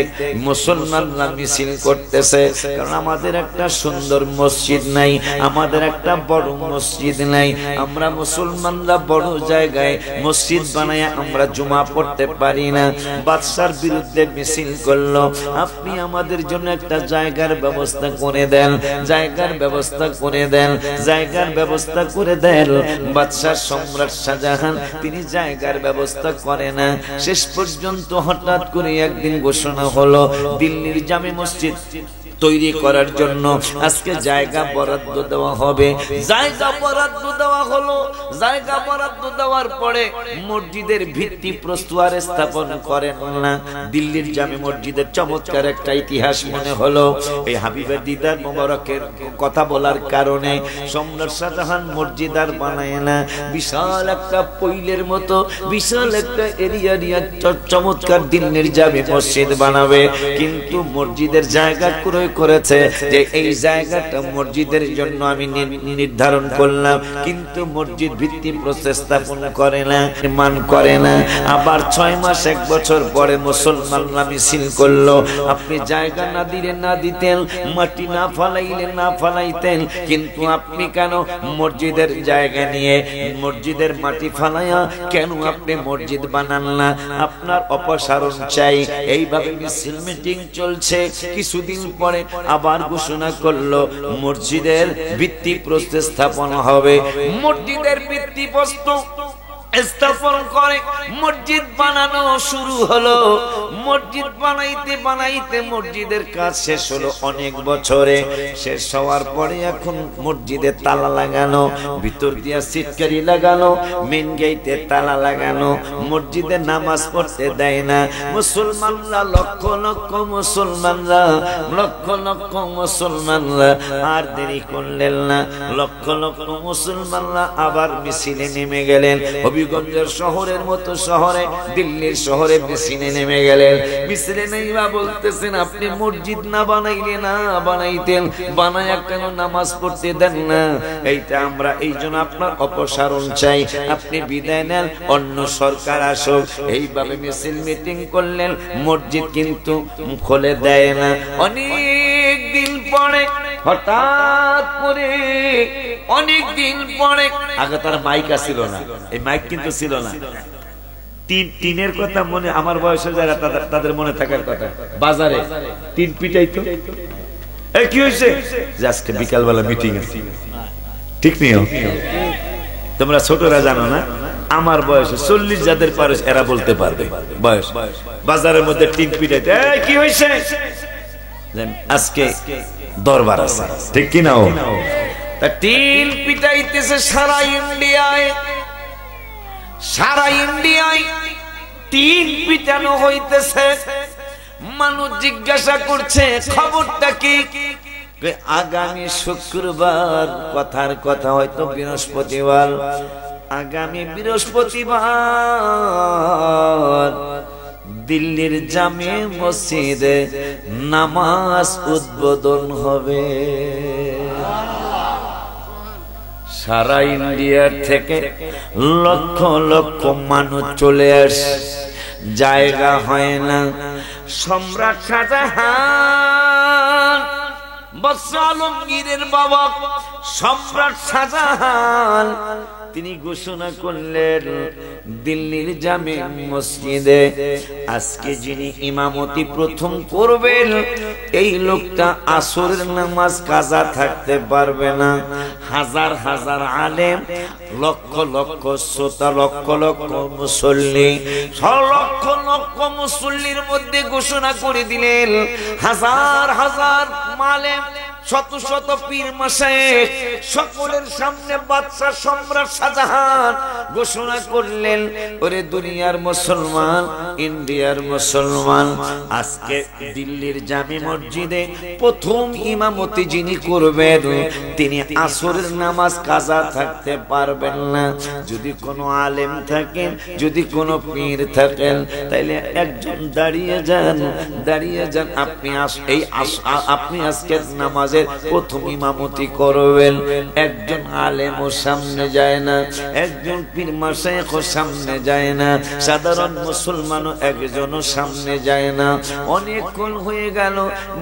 মুসলমানরা মিছিল করতেছে, কারণ আমাদের একটা সুন্দর মসজিদ নাই, আমাদের একটা বড় মসজিদ নাই, আমরা মুসলমানরা বড় জায়গায় মসজিদ বানায় আমরা জুমা পড়তে পারি না। বাদশার বিরুদ্ধে মিছিল করলো, আপনি আমাদের জন্য একটা জায়গার ব্যবস্থা করে দেন, জায়গার ব্যবস্থা করে দেন, জায়গার ব্যবস্থা করে দেন। বাদশাহ সম্রাট শাহজাহান তিনি জায়গার ব্যবস্থা করে না। শেষ পর্যন্ত হঠাৎ করে একদিন ঘোষণা হলো দিল্লির জামে মসজিদ তৈরি করার জন্য আজকে জায়গা বরাদ্দ দেওয়া হবে। জায়গা বরাদ্দ দেওয়া হলো। জায়গা বরাদ্দ দেওয়ার পরে মসজিদের ভিত্তি প্রস্তর স্থাপন করেন না। দিল্লির জামে মসজিদের চমৎকার একটা ইতিহাস মনে হলো। এই হাবিবের দিদার মোবারকের কথা বলার কারণে সম্রাট শাহজাহান মসজিদ আর বানায় না, বিশাল একটা পৈলের মতো বিশাল একটা এরিয়া নিয়ে চমৎকার দিল্লির জামে মসজিদ বানাবে। কিন্তু মসজিদের জায়গা ক্রয় করেছে যে এই জায়গাটা মসজিদের জন্য আমি নির্ধারণ করলাম, কিন্তু মসজিদ ভিত্তি প্রস্তাব স্থাপন করে না, নির্মাণ করে না। আবার 6 মাস 1 বছর পরে মুসলমানরা মিছিল করলো, আপনি জায়গা না দিলে না দিতেন, মাটি না ফালাইলে না ফালাইতেন, কিন্তু আপনি কেন মসজিদের জায়গা নিয়ে মসজিদের মাটি ফালাইয়া কেন আপনি মসজিদ বানান না? আপনার অপসারণ চাই। এইভাবে মিছিল মিটিং চলছে। কিছুদিন পরে আবার ঘোষণা করলো মসজিদের ভিত্তি প্রস্তর স্থাপন হবে। মসজিদের ভিত্তি প্রস্তর স্থাপন করে মসজিদ বানানো শুরু হলো। মসজিদ বানাইতে বানাইতে মসজিদের কাজ শেষ হলো অনেক বছরে। শেষ হওয়ার পরে এখন মসজিদে তালা লাগানো, ভিতর দিয়া সিটকারি লাগানো, মেন গেটে তালা লাগানো, মসজিদে নামাজ পড়তে দেয় না। মুসলমানরা লক্ষ লক্ষ মুসলমানরা লক্ষ লক্ষ মুসলমানরা আর দেরি করলেন না। লক্ষ লক্ষ মুসলমানরা আবার মিছিলে নেমে গেলেন। হবিগঞ্জের শহরের মতো শহরে, দিল্লির শহরে মিছিলে নেমে গেলেন। মিছিলে নেইবা বলতেছেন আপনি মসজিদ না বানাইলে না বানাইতেন, বানায়া কেন নামাজ পড়তে দেন না? এইটা আমরা এই জন্য আপনার অপসারণ চাই, আপনি বিদায় নেন, অন্য সরকার আসুক। এইভাবে মিছিল মিটিং করলেন, মসজিদ কিন্তু খুলে দেয় না। অনেক দিন পরে হঠাৎ করে অনেক দিন পরে, আগে তার মাইক ছিল না, এই মাইক কিন্তু ছিল না, টিনের কথা মনে আমার বয়সের যারা তাদের মনে থাকার কথা, বাজারে টিন পিটাইতো। এই কি হয়েছে যে আজকে বিকালবেলা মিটিং আছে, ঠিক নেই? তোমরা ছোটরা জানো না, আমার বয়সে 40 যাদের পারে এরা বলতে পারবে বয়স। বাজারের মধ্যে টিন পিটাইতে কি হয়েছে, আজকে দরবার আছে, ঠিক কি না? টিন পিটাইতেছে সারা ইন্ডিয়ায়, সারা ইন্ডিয়ায় টিন পিটানো হইতেছে। মানুষ জিজ্ঞাসা করছে খবরটা কি? আগামী শুক্রবার, কথার কথা হয়তো বৃহস্পতিবার, আগামী বৃহস্পতিবার দিল্লির জামে মসজিদে নামাজ উদ্বোধন হবে। সারা ইন্ডিয়ার থেকে লক্ষ লক্ষ মানুষ চলে আসে, জায়গা হয় না। সম্রাট শাহজাহান, বাদশাহ আলমগীরের বাবা সম্রাট শাহজাহান তিনি ঘোষণা করলেন দিল্লির জামে মসজিদে আজকে যিনি ইমামতি প্রথম করবেন এই লোকটা আসরের নামাজ কাজা থাকতে পারবে না। হাজার হাজার আলেম, লক্ষ লক্ষ শ্রোতা, লক্ষ লক্ষ মুসল্লি, লক্ষ লক্ষ মুসল্লির মধ্যে ঘোষণা করে দিলেন, হাজার হাজার মালেম, শত শত পীর মাশায়েখ, সকলের সামনে বাদশা সম্রাট শাহজাহান ঘোষণা করলেন, ওরে দুনিয়ার মুসলমান, ইন্ডিয়ার মুসলমান, আজকে দিল্লির জামে মসজিদে প্রথম ইমামতি যিনি করবেন তিনি আসরের নামাজ কাজা থাকতে পারবেন না। যদি কোনো আলেম থাকেন, যদি কোনো পীর থাকেন, তাইলে একজন দাঁড়িয়ে যান, দাঁড়িয়ে যান, আপনি আজকে নামাজ প্রথম ইমামতি করবেন। একজন আলেমও সামনে যায় না, একজন পীর মাশায়েখও সামনে যায় না, সাধারণ মুসলমানও একজনও সামনে যায় না। অনেকক্ষণ হয়ে গেল,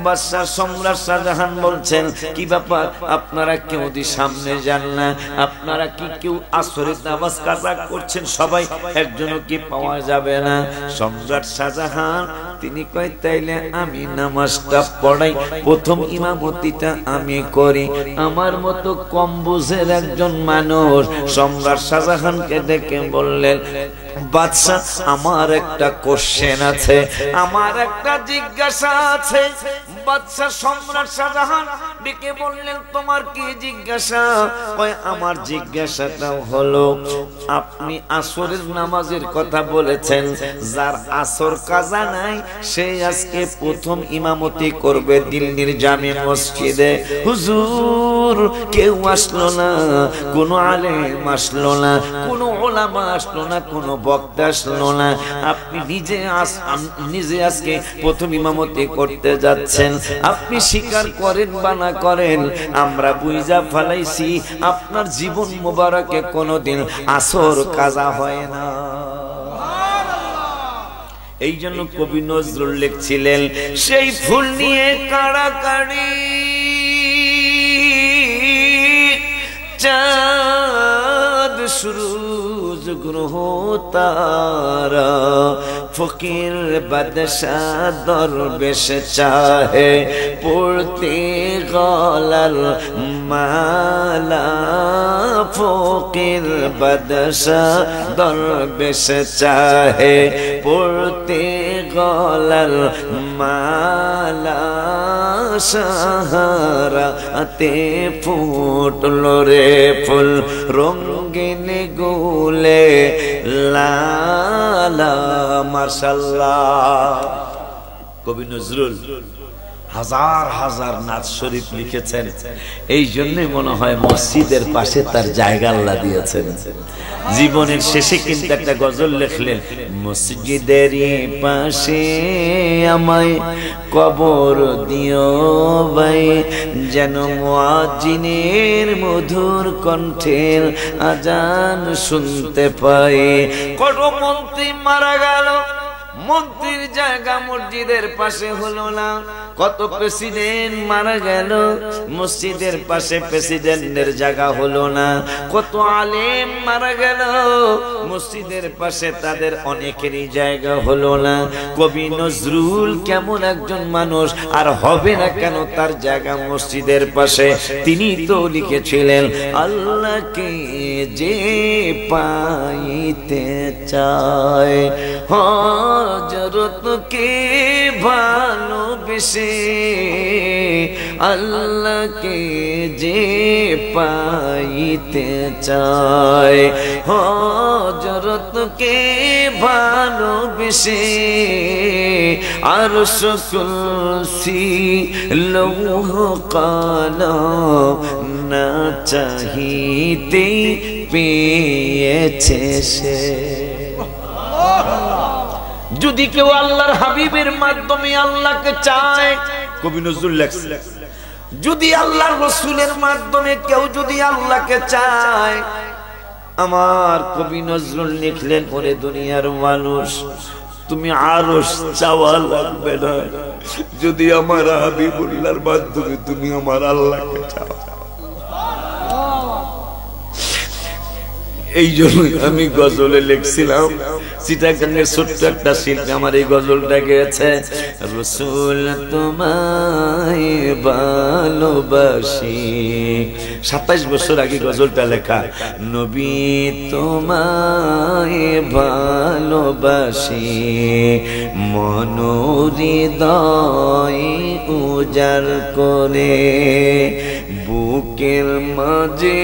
বাদশা সম্রাট শাহজাহান বলছেন, কি ব্যাপার আপনারা কেউ দি সামনে যান না? আপনারা কি কেউ আসরের নামাজ কাজা করছেন? সবাই, একজনও কি পাওয়া যাবে না? সম্রাট শাহজাহান তিনি কয়, তাইলে আমি নামাজটা পড়াই, প্রথম ইমামতিটা আমি করি। আমার মতো কম বুঝের একজন মানুষ সম্রাট শাহজাহানকে ডেকে বললেন, বাদশা আমার একটা কোশ্চেন আছে, আমার একটা জিজ্ঞাসা আছে। বাদশা সম্রাট শাহজাহান ডেকে বললেন, তোমার কি জিজ্ঞাসা? কয়, আমার জিজ্ঞাসাটা হলো, আপনি আসরের নামাজের কথা বলেছেন, যার আসর কাজা নাই সে আজকে প্রথম ইমামতি করবে দিল্লির জামে মসজিদে। হুজুর, কেউ আসলো না, কোনো আলেম আসলো না, কোনো ওলামা আসলো না, কোনো বক্তা আসলো না, আপনি নিজে আজকে প্রথম ইমামতি করতে যাচ্ছেন। আপনি স্বীকার করেন বা না করেন, আমরা বুঝা ফেলাইছি আপনার জীবন মোবারকে কোনোদিন আসর কাজা হয় না। এই জন্য কবি নজরুল লিখছিলেন, সেই ফুল নিয়ে কাড়াকাড়ি, চাঁদ সূরজ গ্রহ তারা, ফকির বাদশাহ দরবেশ চাহে পড়তে গলার মালা, ফকির বাদশাহ দরবেশ চাহে পড়তে গলার মালা, সাহারাতে ফুটলো রে ফুল রঙিন গুলে লালা। মাশাআল্লাহ। কবি নজরুল হাজার হাজার নাত শরীফ লিখেছেন, এই জন্য মনে হয় মসজিদের পাশে তার জায়গা আল্লাহ দিয়েছেন। জীবনের শেষে কিন্তু একটা গজল লিখলেন, মসজিদের পাশে আমায় কবর দিও ভাই, যেন মুয়াজ্জিনের মধুর কণ্ঠের আজান শুনতে পাই। কত মন্ত্রী মারা গেল, মন্ত্রীর জায়গা মসজিদের পাশে হলো না। কত প্রেসিডেন্ট মারা গেল, মসজিদের পাশে প্রেসিডেন্টের জায়গা হলো না। কত আলেম মারা গেল, মসজিদের পাশে তাদের অনেকেরই জায়গা হলো না। কবি নজরুল কেমন একজন মানুষ, আর হবে না কেন তার জায়গা মসজিদের পাশে? তিনি তো লিখেছিলেন, আল্লাহকে যে পাইতে চায় হযরতকে ভালোবেসে, আল্লাহকে যে পাইতে চায় হযরতকে ভালোবেসে, আরশ কুরসি লৌহ কলম না চাহিতে পেয়েছে সে। যদি কেউ আল্লাহর হাবিবের মাধ্যমে আল্লাহকে চায়, কবি নজরুল লেখছে, যদি আল্লাহর রাসূলের মাধ্যমে কেউ যদি আল্লাহকে চায়, আমার কবি নজরুল লিখলেন, ওরে দুনিয়ার মানুষ, তুমি আরশ চাওয়া লাগবে না, যদি আমার হাবিবুল্লাহর মাধ্যমে তুমি আমার আল্লাহকে চাও। এই জন্যই আমি গজলে লিখছিলাম, চিটাগাঙ্গের ছোট্ট একটা শিল্পী আমার এই গজলটা গেয়েছে, রসুল তোমায় ভালোবাসি। 27 বছর আগে গজলটা লেখা। নবী তোমায় ভালোবাসি, মনোহৃদয় উজাড় করে, বুকের মাঝে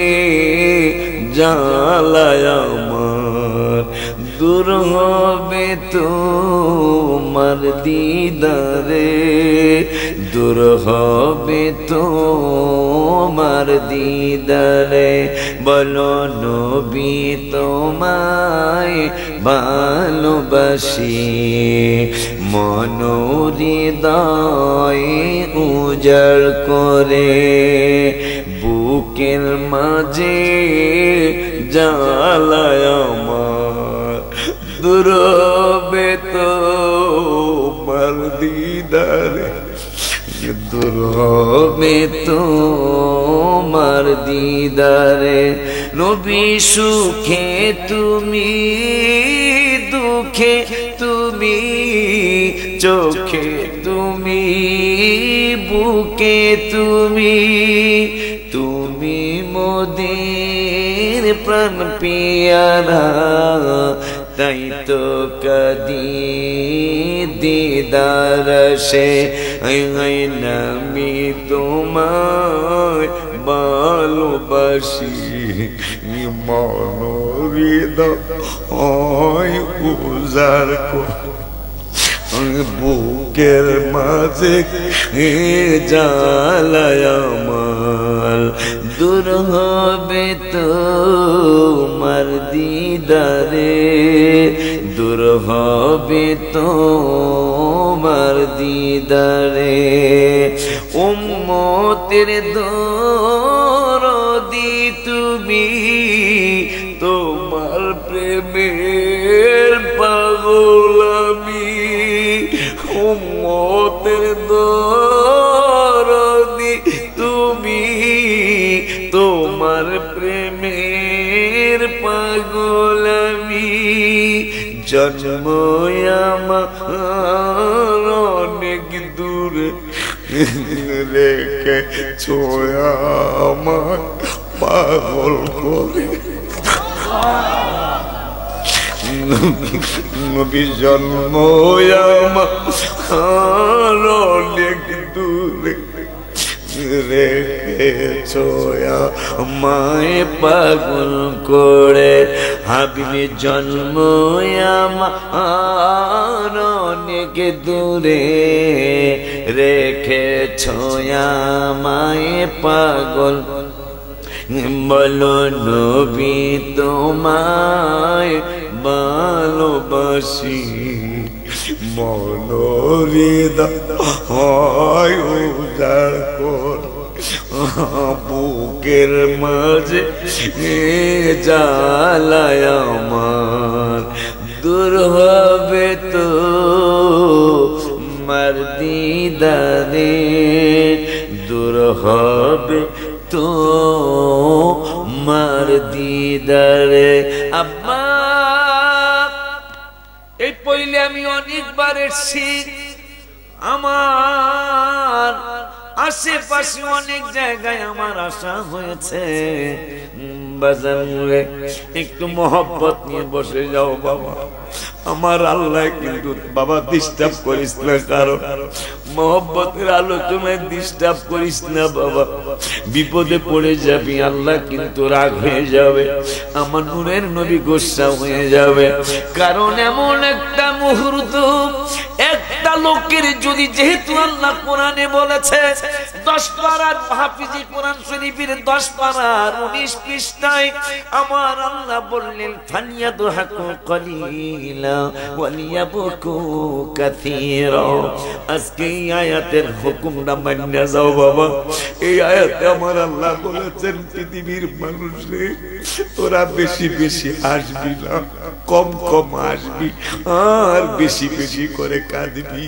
জ্বালায় আমার, দূর হবে তোমার দিদারে, দূর হবে তোমার দিদারে। বলো নবী তোমায় ভালোবাসি, মনোহৃদয় উজাড় করে, বুকের মাঝে জ্বালায় আমার, দূর হবে তোমার দিদারে, দূর হবে তোমার দিদারে। নবী সুখে তুমি, দুঃখে তুমি, চোখে তুমি, বুকে তুমি, তুমি মোদের প্রাণ পিয়ারা, তাই তো কদি দিদার সে, আমি তোমায় ভালোবাসি, মনোহৃদয় উজাড় করে, বুকের মাঝে জ্বালায় আমার, দূর হবে তোমার দিদারে, দূর হবে তোমার দিদারে। উম্মতের দরদি তুমি, তোমার প্রেমের পাগল আমি, উম্মতের দরদি তুমি, তোমার প্রেমের পাগল আমি। জন্ম আমার অনেক দূরে, রেখে ছোয়া আমার পাগল করে। নবী জন্ম আমার অনেক দূরে, রেখেছ আমায় পাগল করে। হাবিবি জন্ম আমার অনেক দূরে, রেখেছ আমায় পাগল। বলো নবী তোমায় ভালোবাসি, মনোহৃদয় উজাড় কর, বুকের মাঝে জ্বালায় আমার, দূর হবে তো মার দিদারে, দূর হবে তো মার দিদারে। আব্বা এই পইলে আমি অনেকবার এসেছি, আমার আশেপাশে অনেক জায়গায় আমার আশা হয়েছে। বাজারে একটু মহব্বত নিয়ে বসে যাও বাবা, আমার আল্লাহ কিন্তু বাবা ডিস্টার্ব করিস না, কারণ মহব্বতের আলোচনায় ডিস্টার্ব করিস না বাবা, বিপদে পড়ে যাবি, আল্লাহ কিন্তু রাগ হয়ে যাবে, আমার নূরের নবী গোসা হয়ে যাবে। কারণ এমন একটা মুহূর্ত, একটা লোকের যদি, যেহেতু আল্লাহ কোরআনে বলেছে 10 পারার হাফিজি কোরআন শরীফের 10 পারার 19 পৃষ্ঠায় আমার আল্লাহ বললেন ফানিয়াদহাকু কলিলা ওয়ালিয়াবকু কাসীরা। আজকে এই আয়াতের হুকুমটা মাইনা যাও বাবা। এই আয়াতে আমার আল্লাহ বলেছেন পৃথিবীর মানুষে তোরা বেশি বেশি হাসবি না, কম কম হাসবি, আর বেশি বেশি করে কাঁদবি।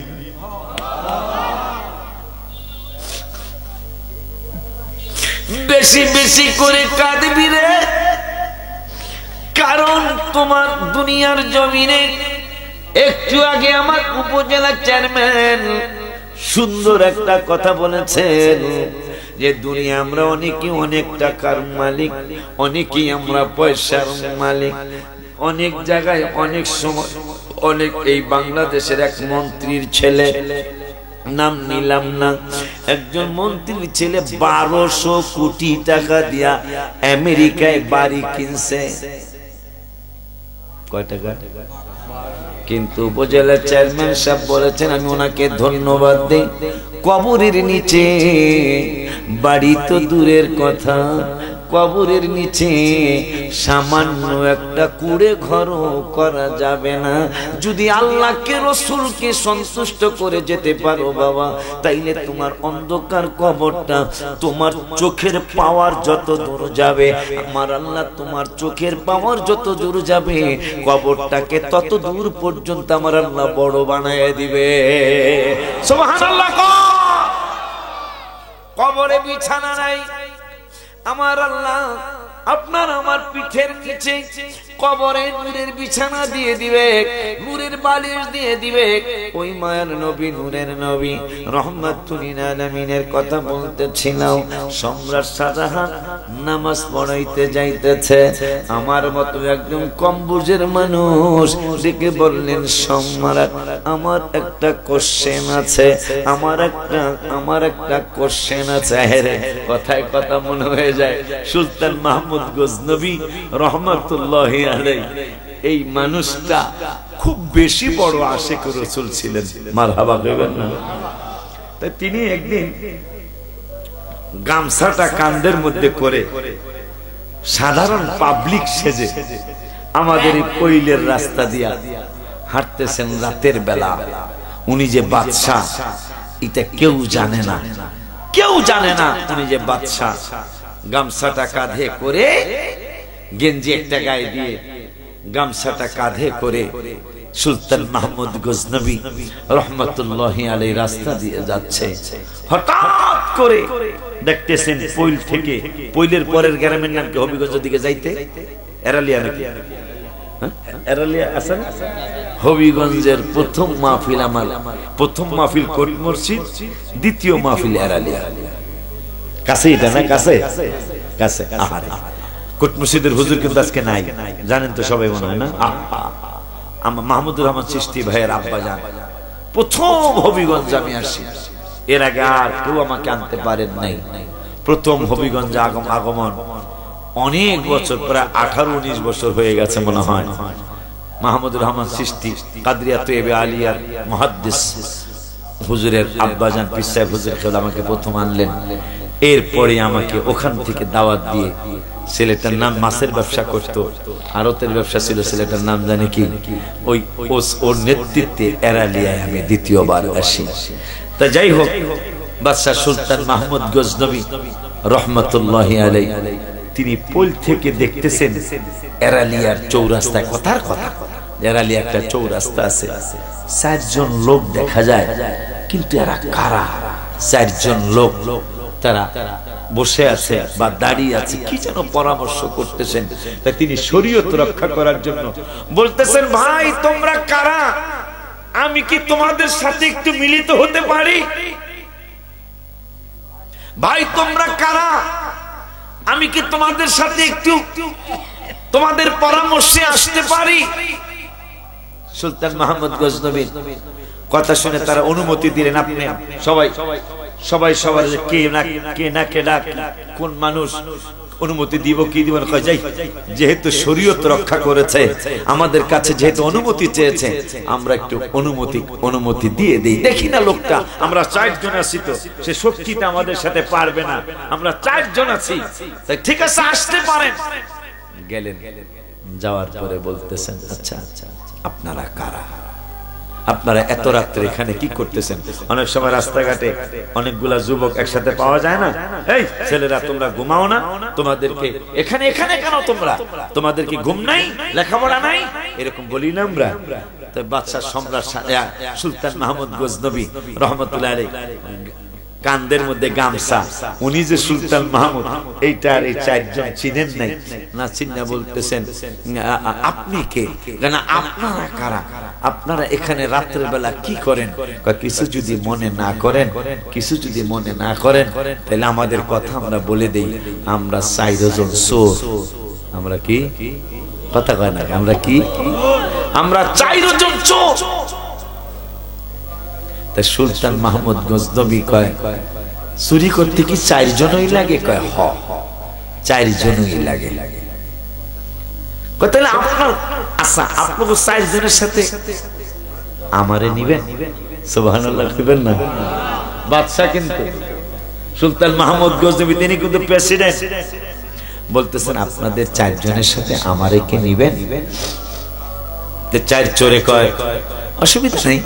বেশি বেশি করে কাঁদবি রে, কারণ তোমার দুনিয়ার জমিনে একটু আগে আমার উপজেলা চেয়ারম্যান সুন্দর একটা কথা বলেছেন যে দুনিয়া আমরা অনেকেই অনেক টাকার মালিক, অনেকেই আমরা পয়সার মালিক, অনেক জায়গায় অনেক সময় অনেক। এই বাংলাদেশের এক মন্ত্রীর ছেলে, নাম নিলাম না, একজন মন্ত্রীর ছেলে 1200 কোটি টাকা দিয়া আমেরিকায় বাড়ি কিনছে। কয় টাকা? কিন্তু উপজেলা চেয়ারম্যান সাহেব বলেছেন, আমি ওনাকে ধন্যবাদ দেই, কবরের নিচে বাড়ি তো দূরের কথা, কবরের নিচে সামান্য একটা কুড়ে ঘরও করা যাবে না। যদি আল্লাহকে রসুলকে সন্তুষ্ট করে যেতে পারো বাবা, তাইলে তোমার অন্ধকার কবরটা তোমার চোখের পাওয়ার যত দূর যাবে, আমার আল্লাহ তোমার চোখের পাওয়ার যত দূর যাবে, কবরটাকে তত দূর পর্যন্ত আমার আল্লাহ বড় বানায় দিবে। সুবহানাল্লাহ। কবরে বিছানা নাই, আমার আল্লাহ আপনার আমার পিঠের নিচে কবরে নূরের বিছানা দিয়ে দিবে, নূরের বালিশ দিয়ে দিবে। ওই মায়ার নবী, নূরের নবী রহমাতুল লিল আলামিনের কথা বলতেছিলাম। সম্রাট শাহজাহান নামাজ পড়াইতে যাইতেছে, আমার মতো একজন কম্বুজের মানুষ ডেকে বললেন, সম্রাট আমার একটা কোশ্চেন আছে, আমার একটা কোশ্চেন আছে। আরে কথায় কথা মনে হয়ে যায় সুলতান মাহমুদ গজনবী রহমাতুল্লাহি আলাইহি, এই মানুষটা খুব বেশি বড় আশিক রাসূল ছিলেন। মারহাবা কইবেন না? তাই তিনি একদিন গামছাটা কাঁধের মধ্যে করে সাধারণ পাবলিক সেজে আমাদের এই পৈলের রাস্তা দিয়া হাঁটতেছেন রাতের বেলা। উনি যে বাদশাহ এটা কেউ জানে না, কেউ জানে না উনি যে বাদশাহ। গামছাটা কাঁধে করে, গেঞ্জি একটা গায়ে দিয়ে গামছাটা কাঁধে করে সুলতান মাহমুদ গজনবী রহমাতুল্লাহি আলাইহি রাস্তা দিয়ে যাচ্ছে। হঠাৎ করে দেখতেছেন পৈল থেকে, পৈলের পরের গ্রামের নাম কি? হবিগঞ্জের দিকে যাইতে এরালিয়া নাকি? এরালিয়া আছে না? হবিগঞ্জের প্রথম মাহফিল, আমার প্রথম মাহফিল কোট মসজিদ, দ্বিতীয় মাহফিল এরালিয়া। কাছে এটা না? কাছে কাছে। কোট মসজিদের হুজুর কিন্তু আজকে নাই, জানেন তো সবাই মনে হয় না? আমার মাহমুদুর রহমান চিশতি ভাইয়ের আব্বা যান প্রথম হবিগঞ্জ আমি আসি, এর আগে আর কেউ আমাকে আনতে পারেন নাই। প্রথম হবিগঞ্জ আগমন অনেক বছর, প্রায় 18-19 বছর হয়ে গেছে মনে হয়। মাহমুদুর রহমান চিশতি কাদরিয়া তৈয়বে আলিয়ার মুহাদ্দিস হুজুরের আব্বাজান পীর সাহেব হুজুর খেলা আমাকে প্রথম আনলেন। এরপরে আমাকে ওখান থেকে দাওয়াত দিয়ে, ছেলেটার নাম মাছের ব্যবসা করতো, আড়তের ব্যবসা ছিল, ছেলেটার নাম জানি কি, ওর নেতৃত্বে এরালিয়ায় আমি দ্বিতীয়বার আসি। তা যাই হোক, বাদশাহ সুলতান মাহমুদ গজনবী রহমাতুল্লাহি আলাইহি তিনি পোল থেকে দেখতেছেন এরালিয়ার চৌরাস্তায়, কথার কথা এরালিয়া একটা চৌরাস্তা আছে, 4 জন লোক দেখা যায়। কিন্তু এরা কারা? 4 জন লোক, তারা বসে আছে বা দাঁড়িয়ে আছে, কি যেন পরামর্শ করতেছেন। তাই তিনি শরীয়ত রক্ষা করার জন্য বলতেছেন, ভাই তোমরা কারা? আমি কি তোমাদের সাথে একটু মিলিত হতে পারি? ভাই তোমরা কারা? আমি কি তোমাদের সাথে একটু তোমাদের পরামর্শে আসতে পারি? সুলতান মাহমুদ গজনবী কথা শুনে তারা অনুমতি দিলেন। আপনি সবাই সবার কে না কোন মানুষ অনুমতি দিব কি দিব, যেহেতু শরীয়ত রক্ষা করেছে আমাদের কাছে, যেহেতু অনুমতি চেয়েছে, আমরা একটু অনুমতি দিয়ে দেই। দেখি না লোকটা, আমরা 4 জন আছি, তো সে শক্তিটা আমাদের সাথে পারবে না, আমরা 4 জন আছি, তাই ঠিক আছে আসতে পারেন। গেলেন, যাওয়ার পরে বলতেছেন, আচ্ছা আপনারা কারা? আপনারা এত রাত্রে এখানে কি করতেছেন? অনেক সময় রাস্তাঘাটে অনেকগুলা যুবক একসাথে পাওয়া যায় না, এই ছেলেরা তোমরা ঘুমাও না, তোমাদেরকে এখানে কেন? তোমাদের কি ঘুম নাই, লেখাপড়া নাই? এরকম বলি না আমরা। তো বাদশাহ সম্রাট সুলতান মাহমুদ গজনবী রহমাতুল্লাহি আলাইহি কান্দের মধ্যে গামছা, উনি যে সুলতান মাহমুদ এইটার এই চারজন চিনেন নাই না, চিন্না বলতেছেন আপনি কে, না আপনারা কারা, আপনারা এখানে রাত্রের বেলা কি করেন? কিছু যদি মনে না করেন, কিছু যদি মনে না করেন তাহলে আমাদের কথা আমরা বলে দেই, আমরা 4 জন চোর। আমরা কি কথা কয় না, আমরা কি, আমরা 4 জন চোর। তা সুলতান মাহমুদ গজনবী কয় চুরি করতে কি 4 জনই লাগে? কয় হ, 4 জনই লাগে। তাহলে আপনার আচ্ছা, আপনাকে 4 জনের সাথে আমারে নিবেন? সুবহানাল্লাহ কইবেন না? বাদশা কিন্তু সুলতান মাহমুদ গজনবী, তিনি কিন্তু প্রেসিডেন্ট, বলতেছেন আপনাদের 4 জনের সাথে আমারে কে নিবেন? 4 চোরে কয় অসুবিধা নেই,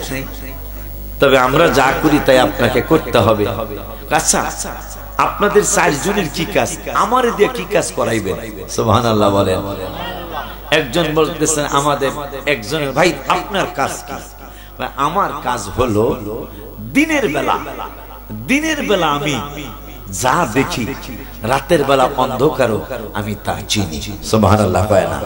তবে আমরা যা করি তাই আপনাকে করতে হবে। আচ্ছা, আপনাদের 4 জনের কি কাজ, আমারে দিয়ে কি কাজ করাইবেন? সুবহানাল্লাহ বলেন। একজন বলতেছেন আমাদের একজনের, ভাই আপনার কাজ কি? আমার কাজ হলো দিনের বেলা আমি যা দেখি, রাতের বেলা অন্ধকারও আমি তা চিনি। সুবহানাল্লাহ কয় না?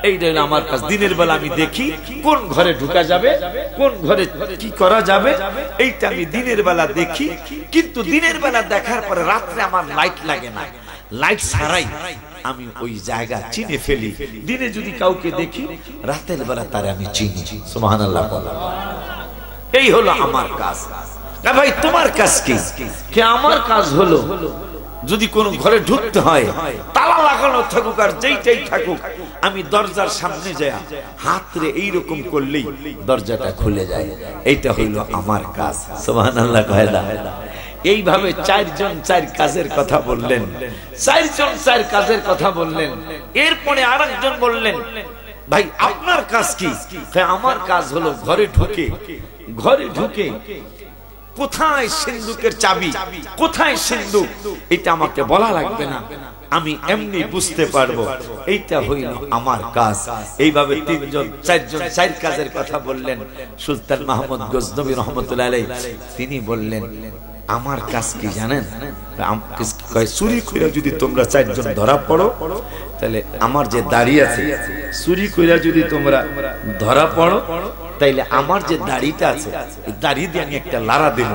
এইটা হলো আমার কাজ। দিনের বেলা আমি দেখি কোন ঘরে ঢুকা যাবে, কোন ঘরে কি করা যাবে, এইটা আমি দিনের বেলা দেখি। কিন্তু দিনের বেলা দেখার পরে রাত্রে আমার লাইট লাগে না, লাইট ছাড়াই আমি ওই জায়গা চিনে ফেলি। দিনে যদি কাউকে দেখি, রাতের বেলা তারে আমি চিনি। সুবহানাল্লাহ বলা, এই হলো আমার কাজ। ভাই তোমার কাজ কি? আমার কাজ হলো যদি কোন ঘরে ঢুকতে হয়, তালা লাগানো থাকুক আর যেইটাই থাকুক, আমি দরজার সামনে যাই হাত রে এইরকম করলেই দরজাটা খুলে যায়। এইটা হইল আমার কাজ। সুবহানাল্লাহ কয় না? এইভাবে 4 জন 4 কাজের কথা বললেন, 4 জন 4 কাজের কথা বললেন। এরপরে আরেকজন বললেন, ভাই আপনার কাজ কি? আমার কাজ হলো ঘরে ঢুকে কোথায় সিন্ধুকের চাবি, কোথায় সিন্ধুক, এটা আমাকে বলা লাগবে না, আমি এমনি বুঝতে পারবো, এইটা হইল আমার কাজ। এইভাবে 3 জন 4 জন 4 কাজের কথা বললেন। সুলতান মাহমুদ গজনবী রহমতুল্লাহ আলাইহি তিনি বললেন, আমার কাজ কি জানেন? চুরি করে যদি তোমরা 4 জন ধরা পড়ো, তাহলে আমার যে দাড়ি আছে, চুরি করে যদি তোমরা ধরা পড়ো, তাইলে আমার যে দাড়িটা আছে, এই দাড়ি দিয়ে আমি একটা লারা দেব।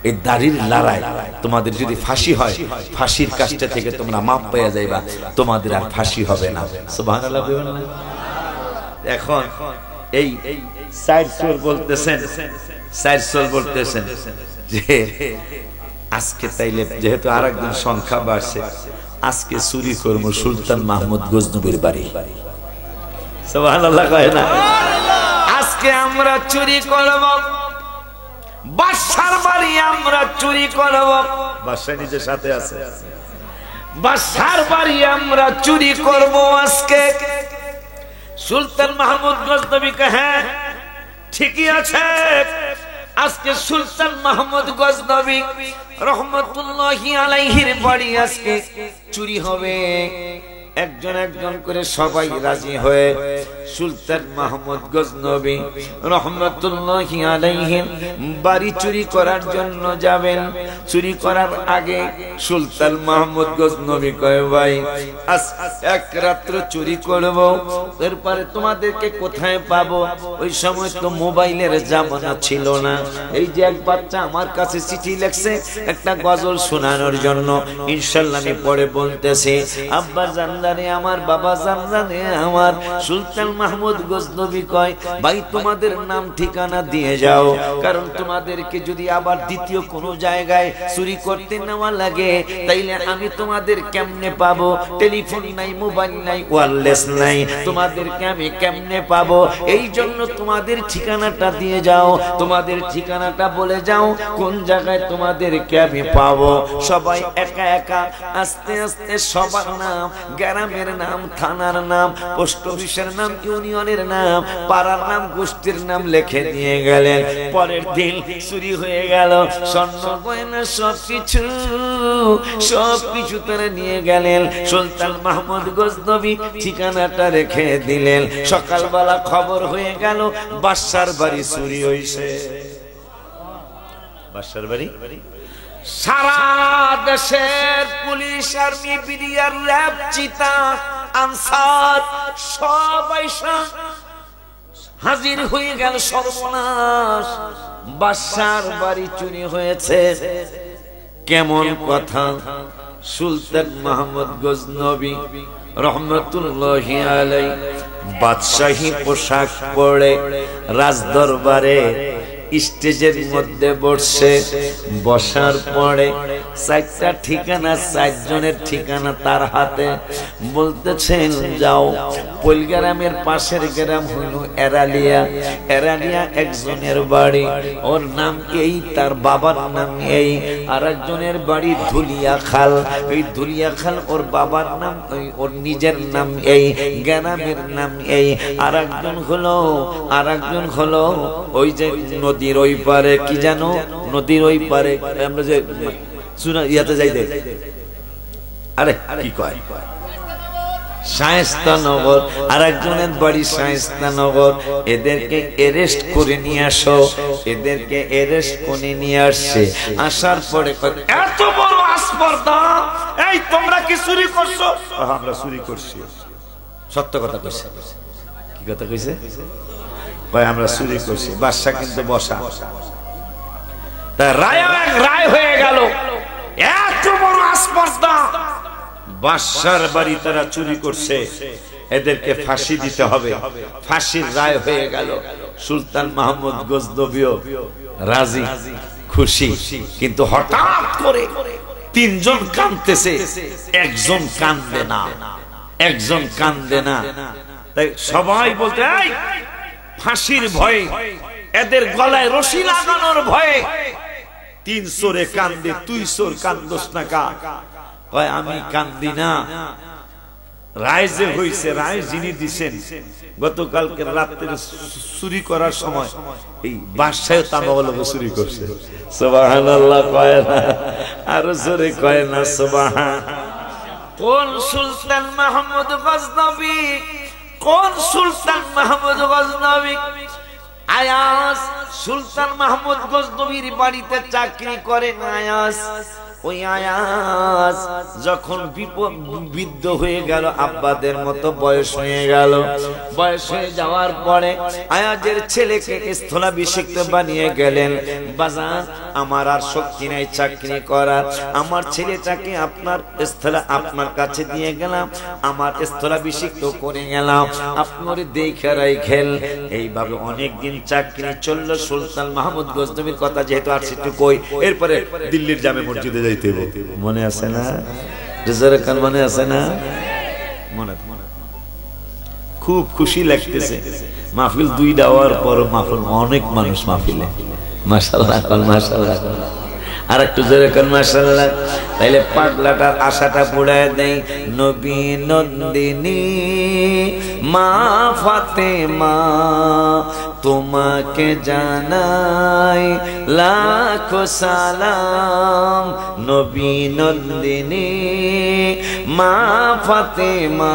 এই দাড়ির লারায় তোমাদের যদি ফাঁসি হয়, ফাঁসির কাজটা থেকে তোমরা মাপ পেয়ে যাইবা, তোমাদের আর ফাঁসি হবে না। সুবহানাল্লাহ বলেন না? এখন এই 4 চোর বলতেছেন যে আজকে তাইলে যেহেতু আরেকজন সংখ্যা বাড়ছে, আজকে চুরি করবো সুলতান মাহমুদ গজনবীর বাড়ি। সুবহানাল্লাহ কয় না? আজকে আমরা চুরি করব বাদশার বাড়ি, আমরা চুরি করব। বাদশা নিজের সাথে আছে, বাদশার বাড়ি আমরা চুরি করব আজকে। সুলতান মাহমুদ গজনবী কে, হ্যাঁ ঠিকই আছে, আজকে সুলতান মাহমুদ গজনবী রহমতুল্লাহি আলাইহির বাড়ি আজকে চুরি হবে। একজন একজন করে সবাই রাজি হয়ে সুলতান মাহমুদ গজনবী রহমতুল্লাহি আলাইহি বাড়ি চুরি করার জন্য যাবেন। চুরি করার আগে সুলতান মাহমুদ গজনবী কয়, ভাই আজ এক রাত্র চুরি করব, এরপরে তোমাদেরকে কোথায় পাবো? ওই সময় তো মোবাইলের জামানা ছিল না। এই যে এক বাচ্চা আমার কাছে চিঠি লিখছে একটা গজল শোনানোর জন্য, ইনশাআল্লাহ আমি পরে বলতেছি। আব্বা জানদানে আমার, বাবা জানদানে আমার। সুলতান মাহমুদ গজনবী কয়, ভাই তোমাদের নাম ঠিকানা দিয়ে যাও, কারণ তোমাদেরকে যদি আবার দ্বিতীয় কোনো জায়গায় চুরি করতে নেওয়া লাগে, তাইলে আমি তোমাদের কেমনে পাবো? টেলিফোন নাই, মোবাইল নাই, ওয়্যারলেস নাই, তোমাদেরকে আমি কেমনে পাবো? এই জন্য তোমাদের ঠিকানাটা দিয়ে যাও, তোমাদের ঠিকানাটা বলে যাও কোন জায়গায় তোমাদেরকে আমি পাবো। সবাই একা একা আস্তে আস্তে সবার নাম, গ্রামের নাম, থানার নাম, পোস্ট অফিসের নাম, ইউনিয়নের নাম, পাড়ার নাম, গোষ্ঠীর নাম লিখে দিয়ে গেলেন। পরের দিন চুরি হয়ে গেল, স্বর্ণ গয়না সবকিছু তারা নিয়ে গেলেন। সুলতান মাহমুদ গজনবী ঠিকানাটা রেখে দিলেন। সকালবেলা খবর হয়ে গেল বাদশার বাড়ি চুরি হইছে। বাদশার বাড়ি সারা দেশের পুলিশ, আর্মি, বিডিআর, র্যাব, চিতা, আনসার সবাই হাজির হয়ে গেল। সর্বনাশ, বাদশার বাড়ি চুরি হয়েছে। কেমন কথা! সুলতান মাহমুদ গজনবী রহমতুল্লাহি আলাইহি বাদশাহী পোশাক পরে রাজদরবারে স্টেজের মধ্যে বসে, বসার পরে চারটা ঠিকানা, 4 জনের ঠিকানা তার হাতে। বলতেছেন, যাও পৈল গ্রামের পাশের গ্রাম হইল এরালিয়া, এরালিয়া একজনের বাড়ি, ওর নাম এই, তার বাবার নাম এই। আর একজনের বাড়ি ধুলিয়া খাল, এই ধুলিয়া খাল ওর বাবার নাম, ওর নিজের নাম এই, গ্রামের নাম এই। আর একজন হলো ওই যে নদীর ওই পারে, কি জানো, নদীর ওই পারে আমরা যে ইয়াতে যাইতে, আরে কি কয়, শায়েস্তানগর। আর একজনের বাড়ি শায়েস্তানগর। এদেরকে অ্যারেস্ট করে নিয়ে আসো। এদেরকে অ্যারেস্ট করে নিয়ে আসছে। আসার পরে এত বড় আসপর্দা, এই তোমরা কি চুরি করছো? আমরা চুরি করছি। সত্য কথা কইছে। কি কথা কইছে? আমরা চুরি করছি। বাদশা কিন্তু বসা, রায় হয়ে গেল। এত বড় আসপর্দা, বাদশার বাড়ি তারা চুরি করছে, এদেরকে ফাঁসি দিতে হবে। ফাঁসির রায় হয়ে গেল। সুলতান মাহমুদ গজনবীও রাজি, খুশি। কিন্তু হঠাৎ করে 3 জন কাঁদতেছে, একজন কাঁদবে না, একজন কাঁদবে না। তাই সবাই বলতে, এই ফাঁসির ভয়ে, এদের গলায় রশি লাগানোর ভয়ে 3 চোরে কান্দে, তুই চোর কান্দোস না কা? কয় আমি কান্দি না। রায় যে হইছে, রায় যিনি দিছেন, গতকালকে রাত্রে চুরি করার সময় এই বাদশাহ তামাবলকে চুরি করছে। সুবহানাল্লাহ কয় না, আরো জোরে কয় না সুবহান। কোন সুলতান মাহমুদ গজনবী, কোন সুলতান মাহমুদ গজনবী? আয়াস সুলতান মাহমুদ গজনবীর বাড়িতে চাকরি করেন আয়াস। ওই আয়াস যখন বৃদ্ধ হয়ে গেল, আব্বাদের মতো বয়স হয়ে গেল, বয়স হয়ে যাওয়ার পরে আয়াজের ছেলেকে স্থলাভিষিক্ত বানিয়ে গেলেন। বাজান, আমার আর শক্তি নাই চাকরি করার, আমার ছেলেটাকে আপনার কাছে দিয়ে গেলাম, আমার স্থলাভিষিক্ত করে গেলাম, আপনার দেখে রাখেন। এইভাবে অনেকদিন চাকরি চললো। সুলতান মাহমুদ গজনবীর কথা যেহেতু আর একটু কই, এরপরে দিল্লির জামে মসজিদে যাইতে মনে আছে না? মনে আছে না? মনে খুব খুশি লাগতেছে। মাহফিল 2টা হওয়ার পর মাহফিল অনেক মানুষ মাহফিলে, মাশাআল্লাহ মাশাআল্লাহ। আর একটু জোরে কর মাশাআল্লাহ। তাইলে পাগলাটার আশাটা পুড়ায় দেই। নবী নন্দিনী মা ফাতেমা, তোমাকে জানাই লাখো সালাম। নবী নন্দিনী মা ফাতেমা,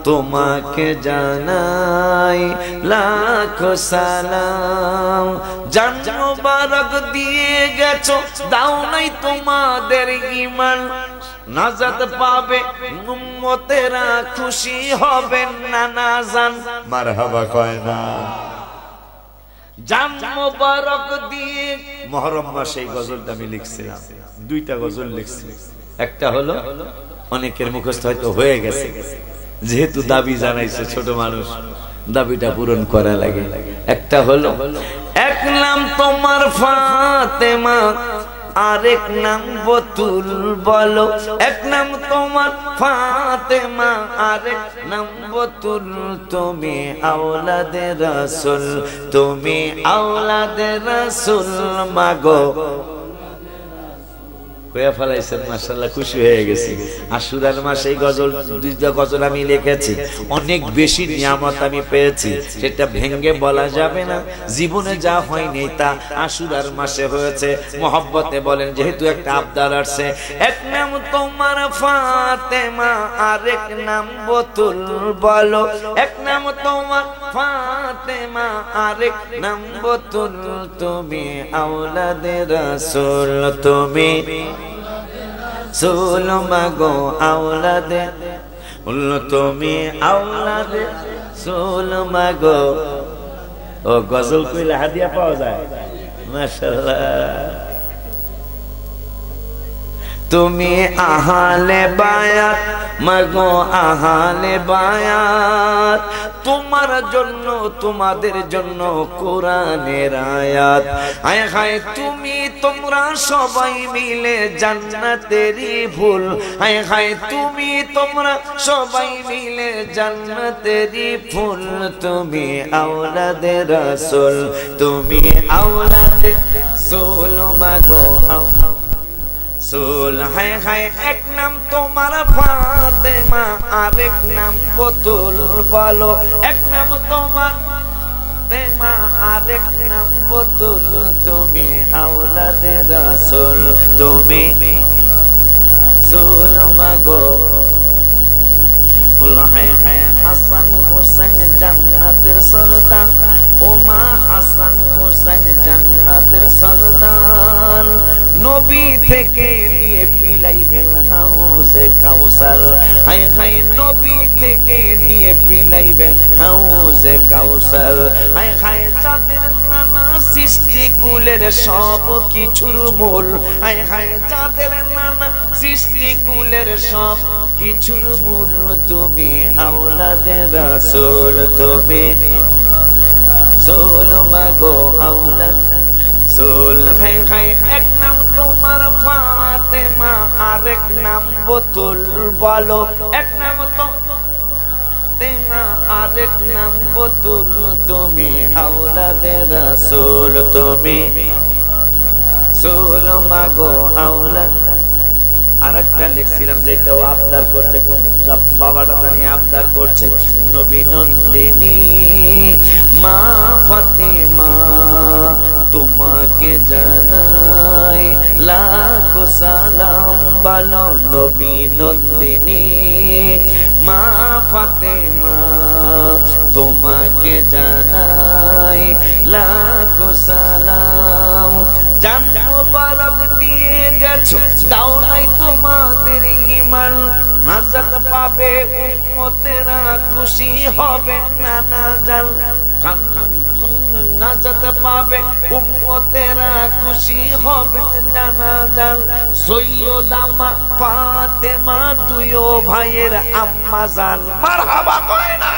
তোমাকে জানাই লাখো সালাম। জান মোবারক দিয়ে গেছো, দাও নাই তোমাদের ঈমান, নাজাত পাবে উম্মতেরা, খুশি হবেন নানা জান। মারহাবা কয় না? জান মোবারক দিয়ে। মুহররম মাসে এই গজলটা আমি লিখছিলাম, 2টা গজল লিখছি। একটা হলো অনেকের মুখস্থ হয়তো হয়ে গেছে, যেহেতু দাবি জানাইছে ছোট মানুষ, দাবিটা পূরণ করা লাগে। একটা হলো, এক নাম তোমার ফাতেমা, আরেক নাম বতুল, বলো এক নাম তোমার ফাতেমা, আরেক নাম বতুল। তুমি আওলাদে রাসূল, তুমি আওলাদে রাসূল, মাগো কয়া ফেলাইছেন, মাশাআল্লাহ, খুশি হয়ে গেছি। আশুরার মাসে এই গজল, দুইটা গজল আমি লিখেছি, অনেক বেশি নিয়ামত আমি পেয়েছি, সেটা ভেঙ্গে বলা যাবে না। জীবনে যা হয়নি তা আশুরার মাসে হয়েছে। মহব্বতে বলেন, যেহেতু একটা আবদার আসছে, এক নাম তোমার ফাতেমা, আরেক নাম বতুল, বলো এক নাম তোমার ফাতেমা, আরেক নাম বতুল, তুমি আওলাদে রাসূল, তুমি রাসূল মাগো আওলাদে, তুমি আওলাদে রাসূল মাগো। ও গজল কইলে হাদিয়া পাওয়া যায়, মাশাআল্লাহ। তুমি আহলে বায়াত মাগো আহলে বায়াত, তোমার জন্য তোমাদের জন্য কোরআনের আয়াত। হায় হায় তুমি তোমরা সবাই মিলে জান্নাতেরই ফুল, হায় হায় তুমি তোমরা সবাই মিলে জান্নাতেরই ফুল, তুমি আওলাদে রাসূল, তুমি আওলাদে রাসূল মাগো রাসূল। হায় হায় এক নাম তোমার ফাতেমা, আরেক নাম বতুল, বলো এক নাম তোমার ফাতেমা, আরেক নাম বতুল, তুমি আওলাদে রাসূল, তুমি রাসূল মাগো। হায় হায় হাসান হোসেন জান্নাতের সরদার, ওমা হাসান হোসেন জান্নাতের সরদার, নবী থেকে নিয়ে পিলাইবেন হাউজে কাউসার। হায় হায় নবী থেকে নিয়ে পিলাইবেন হাউজে কাউসার। হায় হায় যাদের নানা সৃষ্টি কুলের সব কিছুর মূল, হায় হায় যাদের নানা সৃষ্টি কুলের সব কিছুর মূল, তুমি আওলাদে রাসূল, তুমি রাসূল মাগো আওলাদে রাসূল। হায় হায় এক নাম তোমার ফাতেমা, আরেক নাম বতুল, বলো এক নাম ফাতেমা, আরেক নাম বতুল, তুমি আওলাদে রাসূল, তুমি রাসূল মাগো আওলাদে। আরেকটা লিখছিলাম যেটা ও আবদার করছে, কোন বাবাটা জানি আবদার করছে, নবী নন্দিনী মা ফাতেমা, তোমাকে জানাই লাখো সালাম, বলো নবী নন্দিনী মা ফাতেমা, তোমাকে জানাই লাখো সালাম। জান মোবারক দিয়ে গেছো, দাও নাই তোমাদের ঈমান, নাজাত পাবে উম্মতেরা, খুশি হবে নানা জান, নাজাত পাবে উম্মতেরা, খুশি হবে নানা জান। সৈয়দা মা ফাতেমা, দুই ভাইয়ের আম্মা জান, মারহাবা কয় না।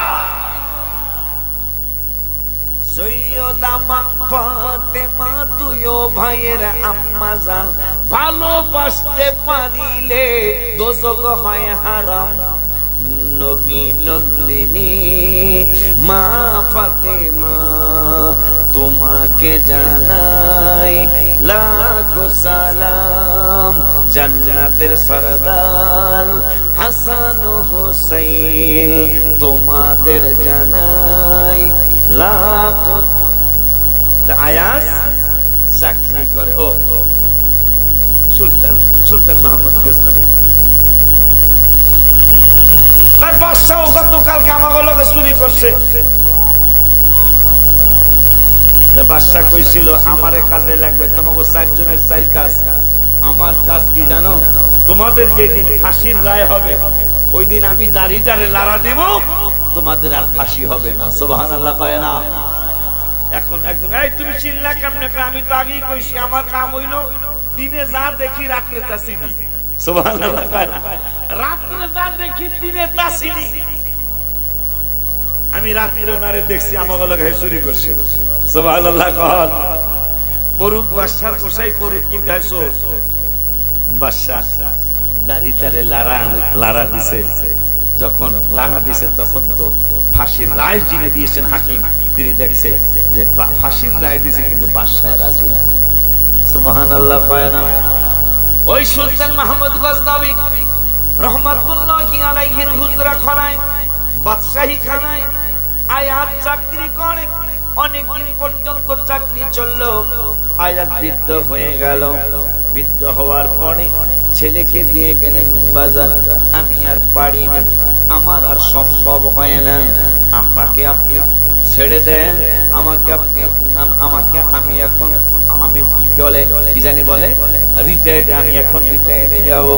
সৈয়দা মা ফাতেমা, দুই ভাইয়ের আম্মা জান, ভালোবাসতে পারিলে দোজখ হয় হারাম, নবী নন্দিনী মা ফাতেমা, তোমাকে জানাই লাখো সালাম। জান্নাতের সরদার হাসান ও হুসাইন, তোমাদের জানাই লাখো। আয়াস সাক্ষী করে ও সুলতান, সুলতান মোহাম্মদ গজনবী বাদশাহ গতকালকে আমাকে লোকে চুরি করছে। বাদশাহ কইছিল আমারে কাজে লাগবে, তোমাকে 4 জনের 4 কাজ। আমার কাজ কি জানো? তোমাদের যেদিন ফাঁসির রায় হবে ওই দিন আমি দাড়িটারে লাড়া দিব, তোমাদের আর ফাঁসি হবে না। সুবহানাল্লাহ কয় না? এখন একজন এই তুমি চিল্লা কেমনে? আমি তো আগেই কইছি আমার কাম হইলো দিনে যা দেখি রাত্রে তা চিনি। সুবহানাল্লাহ কয় না? রাত্রে যা দেখি দিনে তা চিনি। আমি রাত্রে ওনারে দেখছি আমাকে লোক চুরি করছে। সুবহানাল্লাহ কয়। পরুক বাদশার কোষাই পরুক কিন্তু চোর। বাদশাহ দাড়িটারে লাড়া দিছে। যখন লাড়া দিছে তখন তো ফাঁসির রায় যিনি দিয়েছেন হাকিম, তিনি দেখছে যে ফাঁসির রায় দিয়েছে কিন্তু বাদশাহ রাজি না। সুবহানাল্লাহ কয় না? ওই সুলতান মাহমুদ গজনবী রহমাতুল্লাহি আলাইহির হুজরা খানায় বাদশাহী খানায় আয়াত চাকরি করে। অনেকদিন পর্যন্ত চাকরি চললো। আয়াত বৃদ্ধ হয়ে গেল। বৃদ্ধ হওয়ার পরে ছেলেকে দিয়ে গেলেন, বাজার আমি আর পারি না, আমার আর সম্ভব হয় না, আপনাকে আপনি ছেড়ে দেন, আমাকে আপনি আমি এখন কি জানি বলে রিটায়ার্ড, আমি এখন রিটায়ার্ডে যাব।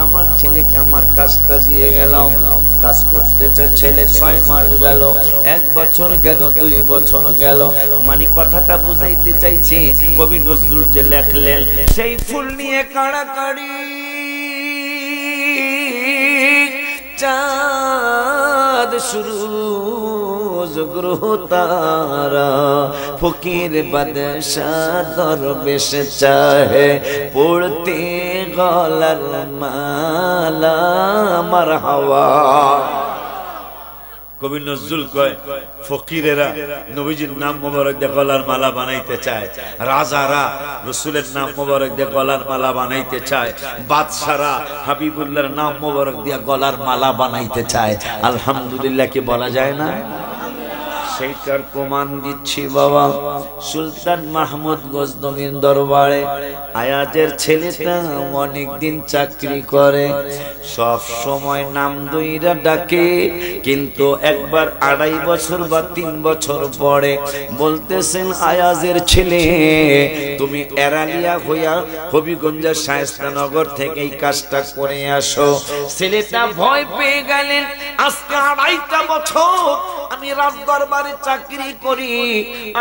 আমার ছেলেকে আমার কাজটা দিয়ে গেলাম, কাজ করতেছে ছেলে। 6 মাস গেল, 1 বছর গেল, 2 বছর গেল। মানে কথাটা বুঝাইতে চাইছি, কবি নজরুল যে লেখলেন, সেই ফুল নিয়ে কাড়াকাড়ি, চাঁদ সূরজ গ্রহ তারা, ফকির বাদশাহ দরবেশ চাহে পড়তে গলার মালা মারহাবা। কবি নজরুল কয়, ফকিরেরা নবীজির নাম মোবারক দিয়ে গলার মালা বানাইতে চায়, রাজারা রাসূলের নাম মোবারক দিয়ে গলার মালা বানাইতে চায়, বাদশারা হাবিবুল্লাহর নাম মোবারক দিয়ে গলার মালা বানাইতে চায়। আলহামদুলিল্লাহ কি বলা যায় না? সেইটার প্রমাণ দিচ্ছি বাবা। সুলতান মাহমুদ গজনবীর দরবারে আয়াজের ছেলেটা অনেকদিন চাকরি করে, সব সময় নাম দইরা ডাকে, কিন্তু একবার 2.5 বছর বা 3 বছর পরে বলতেছেন, আয়াজের ছেলে তুমি এরালিয়া হইয়া হবিগঞ্জের শায়েস্তানগর থেকে এই কাজটা করে আসো। ছেলেটা ভয় পেয়ে গেলেন। আজকে 2.5 বছর আমি রাজ দরবারে চাকরি করি,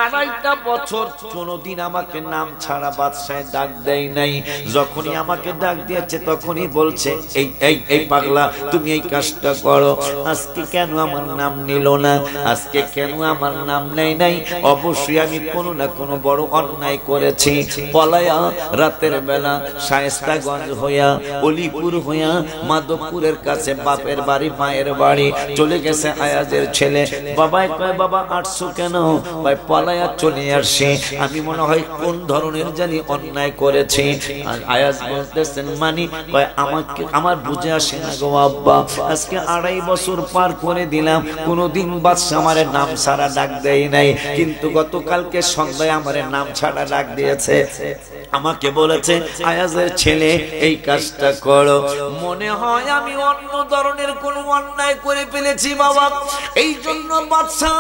2.5 বছর কোনদিন আমাকে নাম ছাড়া বাদশাহ ডাক দেয় নাই। যখনই আমাকে ডাক দিয়েছে তখনই বলছে, এই এই এই পাগলা তুমি এই কাজটা করো। আজকে কেন আমার নাম নিল না? আজকে কেন আমার নাম নেই নাই? অবশ্যই আমি কোনো না কোনো বড় অন্যায় করেছি। পলায়া রাতের বেলা শায়েস্তাগঞ্জ হইয়া, অলিপুর হইয়া, মাধবপুরের কাছে বাপের বাড়ি মায়ের বাড়ি চলে গেছে আয়াজের ছেলে। বাবা কয়, বাবা আসছো কেন? ভাই পলায়া চলে আসছি, আমি মনে হয় কোন ধরনের জানি অন্যায় করেছি। আয়াজ বলতেছেন, মানি ভাই আমাকে আমার বুঝে আসে না গো আব্বা, আজকে 2.5 বছর পার করে দিলাম, কোনদিন বাদশা আমারে নাম ছাড়া ডাক দেয় নাই, কিন্তু গতকালকে সন্ধ্যায় আমারে নাম ছাড়া ডাক দিয়েছে। আমাকে বলেছে, আয়াজের ছেলে এই কাজটা করো। মনে হয় আমি অন্য ধরনের কোন অন্যায় করে ফেলেছি বাবা, এই জন্য বাদশা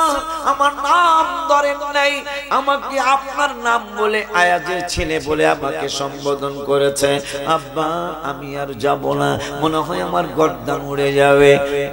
আমার নাম ধরেন নাই, আমাকে আপনার নাম বলে আয়াজের ছেলে বলে আমাকে সম্বোধন করেছে। আব্বা আমি আর যাব না, মনে হয় আমার গর্দান উড়ে যাবে।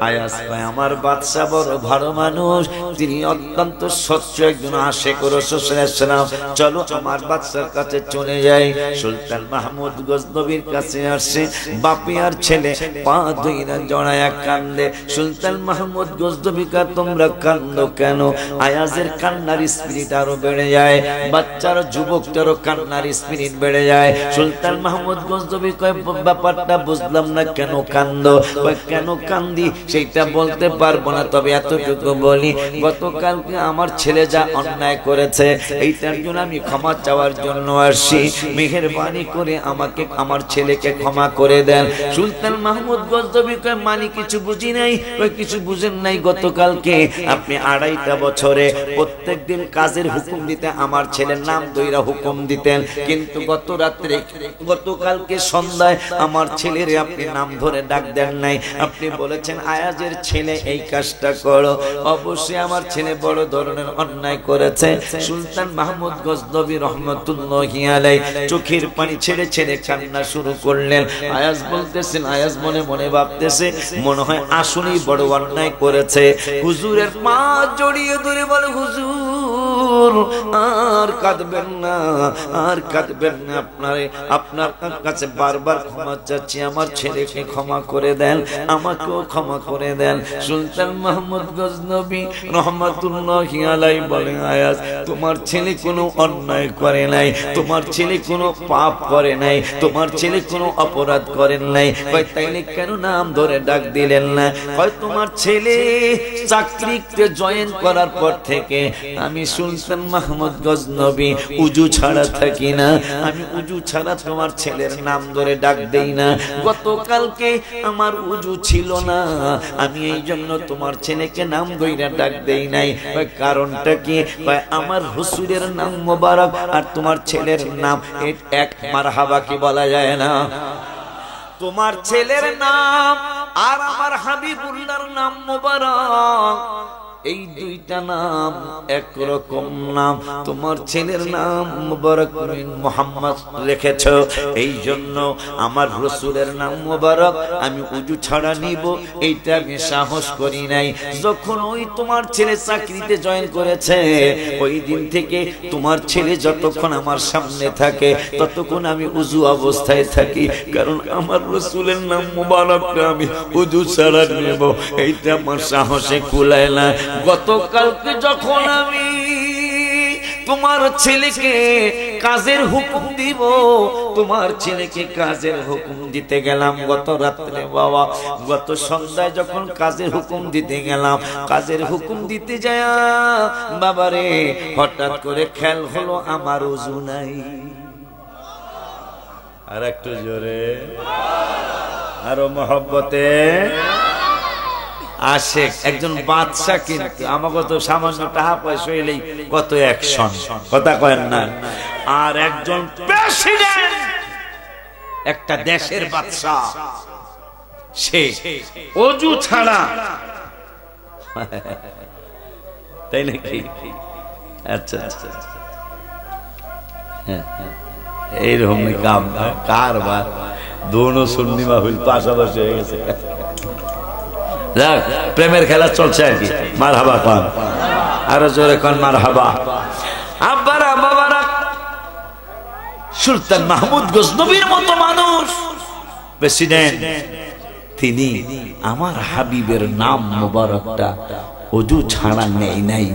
আয়াজ ভাই আমার বাদশা বড় ভালো মানুষ, তিনি অত্যন্ত স্বচ্ছ একজন আশেক রাসূলের সালাম। চলো আমার বাদশার কাছে চলে যাই। সুলতান মাহমুদ গজনবীর কাছে আসে, বাপি আর ছেলে পা দুইরা জড়ায়া কান্দে। সুলতান মাহমুদ গজনবী কা তোমরা কান্দো কেন? আয়াজের কান্নার স্পিরিট আরো বেড়ে যায়, বাচ্চার যুবকটারও কান্নার স্পিরিট বেড়ে যায়। সুলতান মাহমুদ গজনবী কয়, ব্যাপারটা বুঝলাম না, কেন কান্দো? কয় কেন কান্দি সেইটা বলতে পারবো না, তবে এতটুকু বলি, গতকালকে আমার ছেলে যা অন্যায় করেছে এইটার জন্য আমি ক্ষমা চাওয়ার জন্য আসছি, মেহেরবানি করে আমাকে আমার ছেলেকে ক্ষমা করে দেন। সুলতান মাহমুদ গজনবী কয়, মানি কিছু বুঝি নাই। কয় কিছু বুঝেন নাই? গতকালকে আপনি 2.5 বছরে প্রত্যেকদিন কাজের হুকুম দিতে আমার ছেলের নাম দইরা হুকুম দিতেন, কিন্তু গত রাত্রে গতকালকে সন্ধ্যায় আমার ছেলের আপনি নাম ধরে ডাক দেন নাই। আপনি বলেছেন আয়াজের ছেলে এই কাজটা করো। অবশ্যই আমার ছেলে বড় ধরনের অন্যায় করেছে। সুলতান মাহমুদ গজনবী রহমাতুল্লাহি আলাইহি চোখের পানি ছেড়ে ছেড়ে কান্না শুরু করলেন। আয়াজ বলতেছেন, আয়াজ মনে মনে ভাবতেছে, মনে হয় আসলেই বড় অন্যায় করেছে। হুজুরের মা জড়িয়ে ধরে বলে, হুজুর আর কাঁদবেন না, আর কাঁদবেন না, আপনার কাছে বারবার ক্ষমা চাচ্ছি, আমার ছেলেকে ক্ষমা করে দেন, আমাকেও ক্ষমা করে দেন। সুলতান মাহমুদ গজনবী রহমাতুল্লাহি আলাইহি বলে, আয়াজ তোমার ছেলে কোনো অন্যায় করে নাই, তোমার ছেলে ছেলে কোনো পাপ করে নাই, তোমার ছেলে কোনো অপরাধ করেন নাই, কয় তাইলে কেন নাম ধরে ডাক দিলেন না? কয় তোমার ছেলে চাকরিতে জয়েন করার পর থেকে আমি সুলতান মাহমুদ গজনবী উজু ছাড়া থাকি না, আমি উজু ছাড়া তোমার ছেলের নাম ধরে ডাক দেই না। গতকালকে আমার উজু ছিল না, আমি এই জন্য তোমার ছেলেকে নাম ধইরা ডাক দেই নাই। কারণটা কি? আমার হুজুরের নাম মোবারক আর তোমার ছেলের নাম এক, মারহাবা কি বলা যায় না? তোমার ছেলের নাম আর আমার হাবিবুল্লাহর নাম মোবারক, এই দুইটা নাম একরকম নাম। তোমার ছেলের নাম মুবারক মুহাম্মদ রেখেছো, এই জন্য আমার রাসূলের নাম মুবারক আমি উজু ছাড়া নিব, এইটা আমি সাহস করি নাই। যখন ওই তোমার ছেলে চাকরিতে জয়েন করেছে, ওই দিন থেকে তোমার ছেলে যতক্ষণ আমার সামনে থাকে ততক্ষণ আমি উজু অবস্থায় থাকি, কারণ আমার রাসূলের নাম মুবারক আমি উজু ছাড়া নিব, এইটা আমার সাহসে কুলায় না। গতকালকে যখন আমি তোমার ছেলেকে কাজের হুকুম দিব, তোমার ছেলেকে কাজের হুকুম দিতে গেলাম গত রাত্রে বাবা, গত সন্ধ্যায় যখন কাজের হুকুম দিতে গেলাম, কাজের হুকুম দিতে যায় বাবারে হঠাৎ করে খেয়াল হলো আমার ওযু নাই। আর একটু জোরে, আরো মহব্বতে। আশেক একজন বাদশা, কিন্তু আমাকে তো সামান্য টাকা পয়সা হইলেই কত অ্যাকশন, কথা কয়েন না। আর একজন প্রেসিডেন্ট, একটা দেশের বাদশা, সে ওযু ছাড়া, তাই নাকি? আচ্ছা আচ্ছা, এইরকম কাম কারবার দোনো সুন্নিমা হইল পাশাপাশি হয়ে গেছে। প্রেমের খেলা চলছে আর কি। মারহাবা কোন, আরো জোরে কোন মারহাবা। আব্বারা বাবারা, সুলতান মাহমুদ গজনবীর মতো মানুষ, প্রেসিডেন্ট, তিনি আমার হাবিবের নাম মোবারকটা ওযু ছাড়া নেই নাই।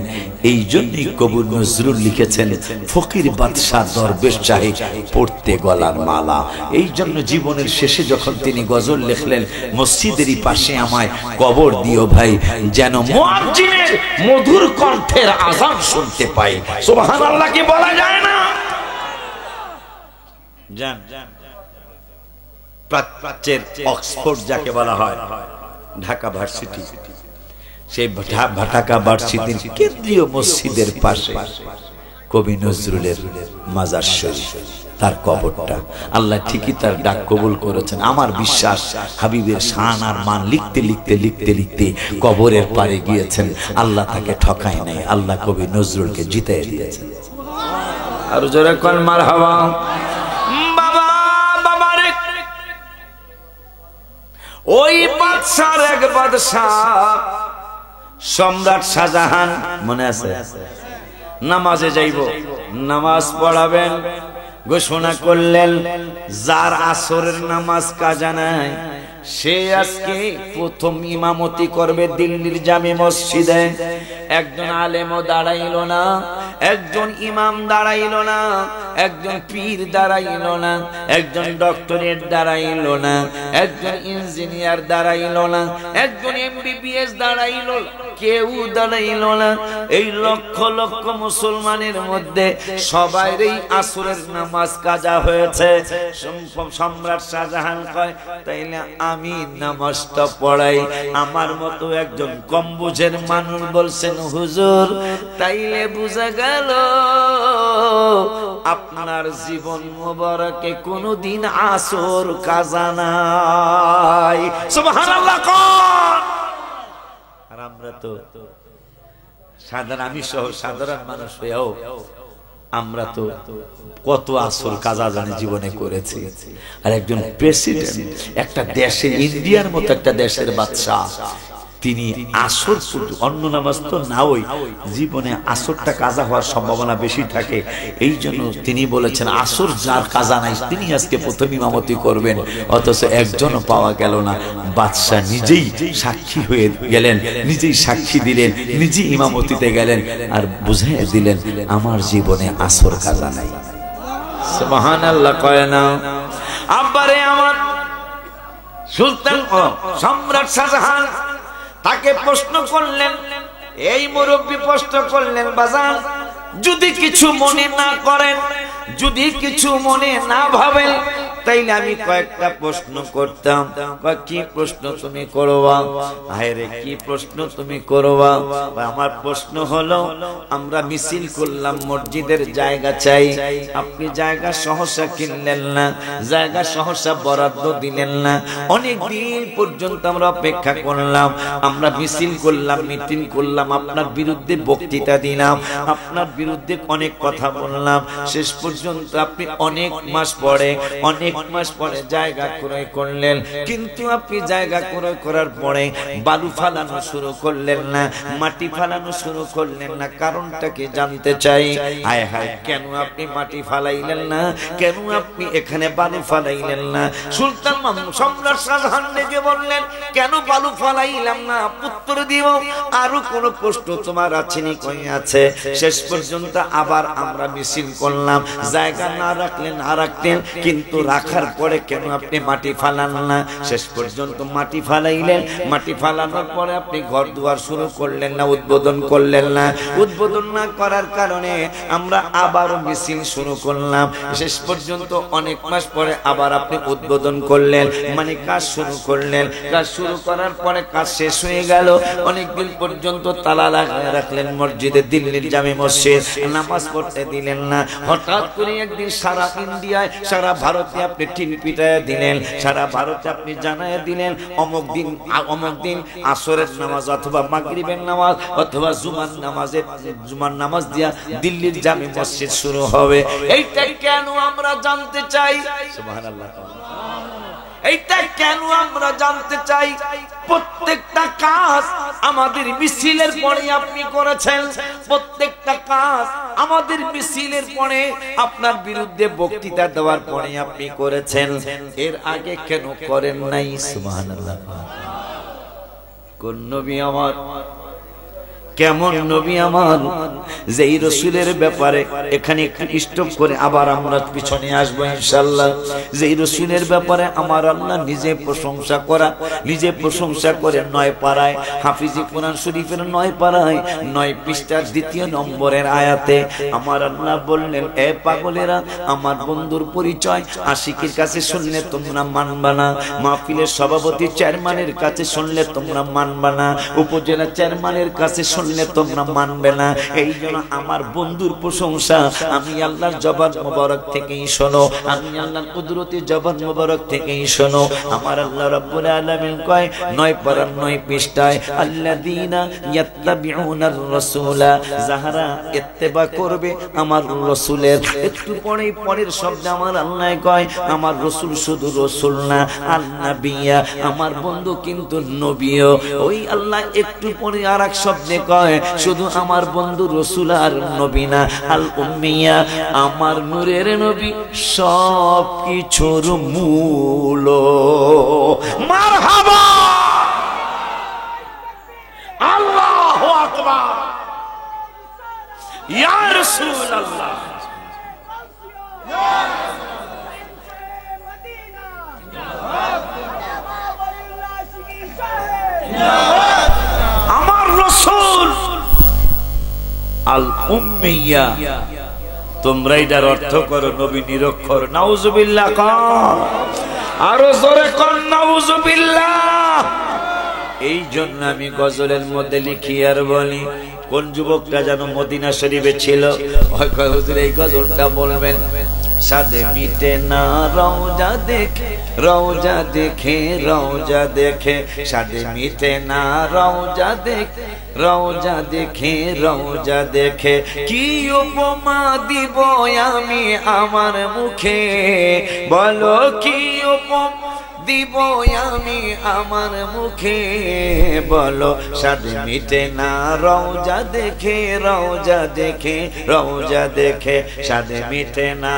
এই জন্যই কবি নজরুল লিখেছেন, ফকির বাদশাহ দরবেশ চাহে পড়তে গলার মালা। এই জন্য জীবনের শেষে যখন তিনি গজল লিখলেন, মসজিদেরই পাশে আমায় কবর দিও ভাই, যেন মুয়াজ্জিনের মধুর কণ্ঠের আযান শুনতে পাই। সুবহানাল্লাহ কি বলা যায় না? জান প্রাচ্যের অক্সফোর্ড যাকে বলা হয়, ঢাকা ভার্সিটি, সেই ঢাকা ভার্সিটির কেন্দ্রীয় মসজিদের পাশে কবি নজরুলের মাজার শরীফ, তার কবরটা। আল্লাহ ঠিকই তার ডাক কবুল করেছেন। আমার বিশ্বাস হাবিবের শান আর মান লিখতে লিখতে লিখতে লিখতে কবরের পারে গিয়েছেন, আল্লাহ তাকে ঠকায় নাই, আল্লাহ কবি নজরুলকে জিতায় দিয়েছেন। আর জোরে কোন মারহাবা। বাবা বাবারে, ওই বাদশার এক বাদশা সম্রাট শাহজাহান, মনে আছে? নামাজে যাইব, নামাজ পড়াবেন, ঘোষণা করলেন যার আসরের নামাজ কাজা নাই সে আজকে প্রথম ইমামতি করবে দিল্লির জামে মসজিদে। একজন আলেমও দাঁড়াইল না, একজন ইমাম দাঁড়াইল না, একজন পীর দাঁড়াইল না, একজন ডক্টরেট দাঁড়াইল না, একজন ইঞ্জিনিয়ার দাঁড়াইল না, একজন এমবিবিএস দাঁড়াইল, কেউ দাঁড়াইল না। এই লক্ষ লক্ষ মুসলমানের মধ্যে সবাই এই আসরের নামাজ কাজা হয়েছে। সম্রাট শাহজাহান কয়, তাইলে আমি নামাজটা পড়াই। আমার মতো একজন কম বুঝের মানুষ বলছেন, হুজুর তাইলে বুঝা গেল আপনার জীবন মোবারকে কোনদিন আসর কাজা নাই। সুবহানাল্লাহ কোন। আর আমরা তো সাধারণ, আমি সহ সাধারণ মানুষ হয়েও আমরা তো কত আসর কাজা জানি জীবনে করেছি। আর একজন প্রেসিডেন্ট, একটা দেশে, ইন্ডিয়ার মতো একটা দেশের বাদশা, তিনি আসর, অন্য নামাজ তো না, ওই জীবনে আসরটা কাজা হওয়ার সম্ভাবনা বেশি থাকে। এই জন্য তিনি বলেছেন আসর যার কাজা নাই তিনি আজকে প্রথম ইমামতি করবেন। অথচ একজনও পাওয়া গেল না। বাদশা নিজেই সাক্ষী হয়ে গেলেন, নিজেই সাক্ষী দিলেন, নিজেই ইমামতিতে গেলেন আর বুঝিয়ে দিলেন আমার জীবনে আসর কাজা নাই। সুবহানাল্লাহ কয় না। আব্বারে আমার সুলতান সম্রাট শাহজাহান তাকে প্রশ্ন করলেন, এই মুরব্বী প্রশ্ন করলেন, বাজান যদি কিছু মনে না করেন, যদি কিছু মনে না ভাবেন, তাইলে আমি কয়েকটা প্রশ্ন করতাম। কি প্রশ্ন তুমি করবা? আরে কি প্রশ্ন তুমি করবা? আমার প্রশ্ন হলো, আমরা মিছিল করলাম, মসজিদের জায়গা চাই, আপনি জায়গা সহসা কিনলেন না, জায়গা সহসা বরাদ্দ দিলেন না, অনেক দিন পর্যন্ত আমরা অপেক্ষা করলাম, আমরা মিছিল করলাম, মিটিং করলাম, আপনার বিরুদ্ধে বক্তৃতা দিলাম, আপনার বিরুদ্ধে অনেক কথা বললাম, শেষ পর্যন্ত আপনি অনেক মাস পরে জায়গা ক্রয় করলেন, কিন্তু আপনি জায়গা ক্রয় করার পরে বালু ফালানো শুরু করলেন না, মাটি ফালানো শুরু করলেন না, কারণটা কি জানতে চাই। হায় হায়, কেন আপনি মাটি ফালাইলেন না? কেন আপনি এখানে বালু ফালাইলেন না? সুলতান সম্রাট শাহজাহান ডেকে বললেন, কেন বালু ফালাইলাম না? উত্তর দিব, আরো কোন প্রশ্ন তোমার আছে নি? কই আছে। শেষ পর্যন্ত আবার আমরা মিছিল করলাম, জায়গা না রাখলেন, কিন্তু রাখার পরে কেন আপনি মাটি ফালান না? শেষ পর্যন্ত মাটি ফালাইলেন, মাটি ফালানোর পরে আপনি ঘর দুয়ার শুরু করলেন না, উদ্বোধন করলেন না। উদ্বোধন না করার কারণে আমরা আবারও মিছিল শুরু করলাম। শেষ পর্যন্ত অনেক মাস পরে আবার আপনি উদ্বোধন করলেন, মানে কাজ শুরু করলেন। কাজ শুরু করার পরে কাজ শেষ হয়ে গেল, অনেকদিন পর্যন্ত তালা লাগায় রাখলেন মসজিদে, দিল্লির জামে মসজিদ, নামাজ পড়তে দিলেন না। হঠাৎ করে একদিন সারা ইন্ডিয়ায়, সারা ভারতে আপনি টিন পিটায় দিলেন, সারা ভারতে আপনি জানায় দিলেন, অমুক দিন আসরের নামাজ অথবা মাগরিবের নামাজ অথবা জুমার নামাজ দিয়া দিল্লির জামে মসজিদ শুরু হবে। এইটা কেন আমরা জানতে চাই। সুবহানাল্লাহ। এইটা কেন আমরা জানতে চাই। প্রত্যেকটা কাজ আমাদের মিছিলের পরে আপনি করেছেন, প্রত্যেকটা কাজ আমাদের মিছিলের পরে, আপনার বিরুদ্ধে বক্তৃতা দেওয়ার পরে আপনি করেছেন, এর আগে কেন করেন নাই? সুবহানাল্লাহ। কোন নবী আমার, কেমন নবী আমার, যেই রাসূলের ব্যাপারে এখানে একটু স্টপ করে আবার আমরা পিছনে আসবো ইনশাআল্লাহ। যেই রাসূলের ব্যাপারে আমার আল্লাহ নিজে প্রশংসা করে 9 পারায়, হাফিজি কোরআন শরীফের 9 পারায় 9 পৃষ্ঠার 2 নম্বরের আয়াতে আমার আল্লাহ বললেন, এ পাগলেরা, আমার বন্ধুর পরিচয় আশিকের কাছে শুনলে তোমরা মানবা না, মাহফিলের সভাপতি চেয়ারম্যানের কাছে শুনলে তোমরা মানবা না, উপজেলা চেয়ারম্যানের কাছে শুনলে তোমরা মানবে না। এই জন্য আমার বন্ধুর প্রশংসা আমি আল্লাহর জবান মোবারক থেকেই শোনো, আমি আল্লাহর কুদরতি জবান মোবারক থেকেই শোনো। আমার আল্লাহ রাব্বুল আলামিন কয় 9 পারা 9 পৃষ্ঠায়, আল্লাযীনা ইয়াত্তাবিউনার রাসূলা, যাহারা ইত্তেবা করবে আমার রাসূলের। একটু পরের শব্দে আমার আল্লাহ কয়, আমার রাসূল শুধু রাসূল না, আল নবিয়া, আমার বন্ধু কিন্তু নবীও। ওই আল্লাহ একটু পরে আরেক শব্দে কয়, শুধু আমার বন্ধু রাসূল আর নবী না, আল উম্মিয়া, আমার নূরের নবী, সব কিছুর মূল। মারহাবা, আল্লাহু আকবার, ইয়া রাসূলুল্লাহ। আমার রাসূল আল উম্মিয়া, তোমরা এটার অর্থ করো নবী নিরক্ষর। নাউজুবিল্লাহ, আরো জোরে কর নাউজুবিল্লাহ। এই জন্য আমি গজলের মধ্যে লিখি আর বলি, কোন যুবকটা যেন মদিনা শরীফে ছিল, হুজুর এই গজলটা বলবেন, সাদে মিটে না রওজা দেখে, রওজা দেখে, রওজা দেখে, সাদে মিটে না রওজা দেখে, রওজা দেখে, রওজা দেখে, কি উপমা দিব আমি আমার মুখে, বলো কি উপমা দিব আমি আমার মুখে, বলো স্বাদ মিটে না রওজা দেখে, রওজা দেখে, রওজা দেখে, স্বাদ মিটে না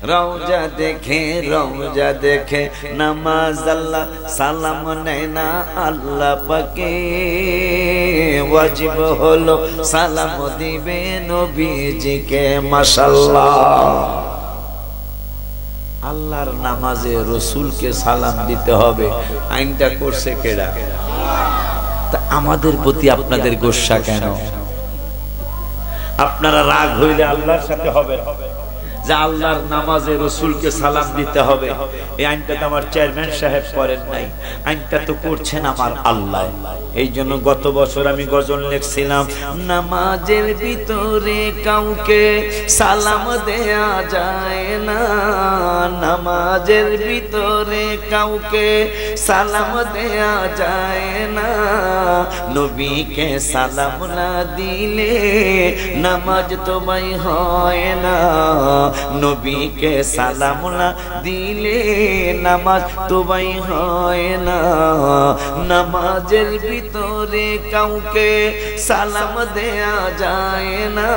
রওজা দেখে নামাজ আল্লাহ সালাম নেয় না আল্লাহ পাকে ওয়াজিব হলো সালাম দিবে নবীজিকে মাশাআল্লাহ আল্লাহর নামাজে রসুলকে সালাম দিতে হবে আইনটা করছে কেডা তা আমাদের প্রতি আপনাদের গোসা কেন আপনারা রাগ হইলে আল্লাহর সাথে হবে যে আল্লাহর নামাজে রসুলকে সালাম দিতে হবে এই আইনটা তো আমার চেয়ারম্যান সাহেব করেন নাই আইনটা তো করছেন আমার আল্লাহ এই জন্য গত বছর আমি গজল লিখছিলাম নামাজের ভিতরে কাউকে সালাম দেয়া যায় না নামাজের ভিতরে কাউকে সালাম দেয়া যায় না নবীকে সালাম না দিলে নামাজ তোমায় হয় না নবীকে সালাম না দিলে নামাজ তোমায় হয় না নামাজের ভিতরে কাউকে সালাম দেয়া যায় না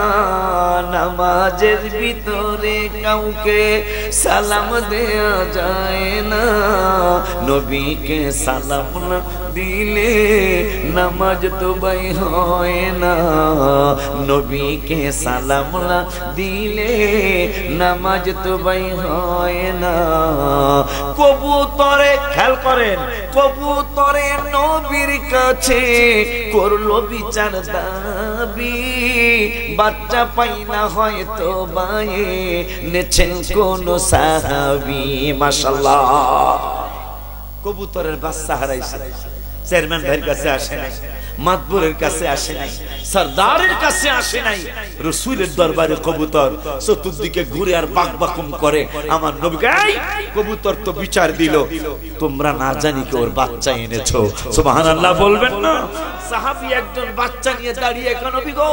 নামাজের ভিতরে কাউকে সালাম দেয়া যায় না নবীকে সালাম না দিলে নামাজ তোমায় হয় না নবীকে সালাম না দিলে নামাজ তোমায় হয় না কবুতরে খেয়াল করেন কবুতরে নবীর কাছে করলো বিচার দাবি বাচ্চা পাই না হয়তো বায়ে নেছেন কোন সাহাবী মাশাআল্লাহ কবুতরের বাচ্চা হারাইছে চেয়ারম্যান ভাইয়ের কাছে আসে নাই মাতবরের কাছে আসে নাই সরদারের কাছে আসে নাই রাসূলের দরবারে কবুতর চতুর্দিকে ঘুরে আর বাকবাকুম করে আমার নবীকে এই কবুতর তো বিচার দিল তোমরা না জানি কি ওর বাচ্চা এনেছো সুবহানাল্লাহ বলবেন না সাহাবী একজন বাচ্চা নিয়ে দাঁড়িয়ে কেন নবী গো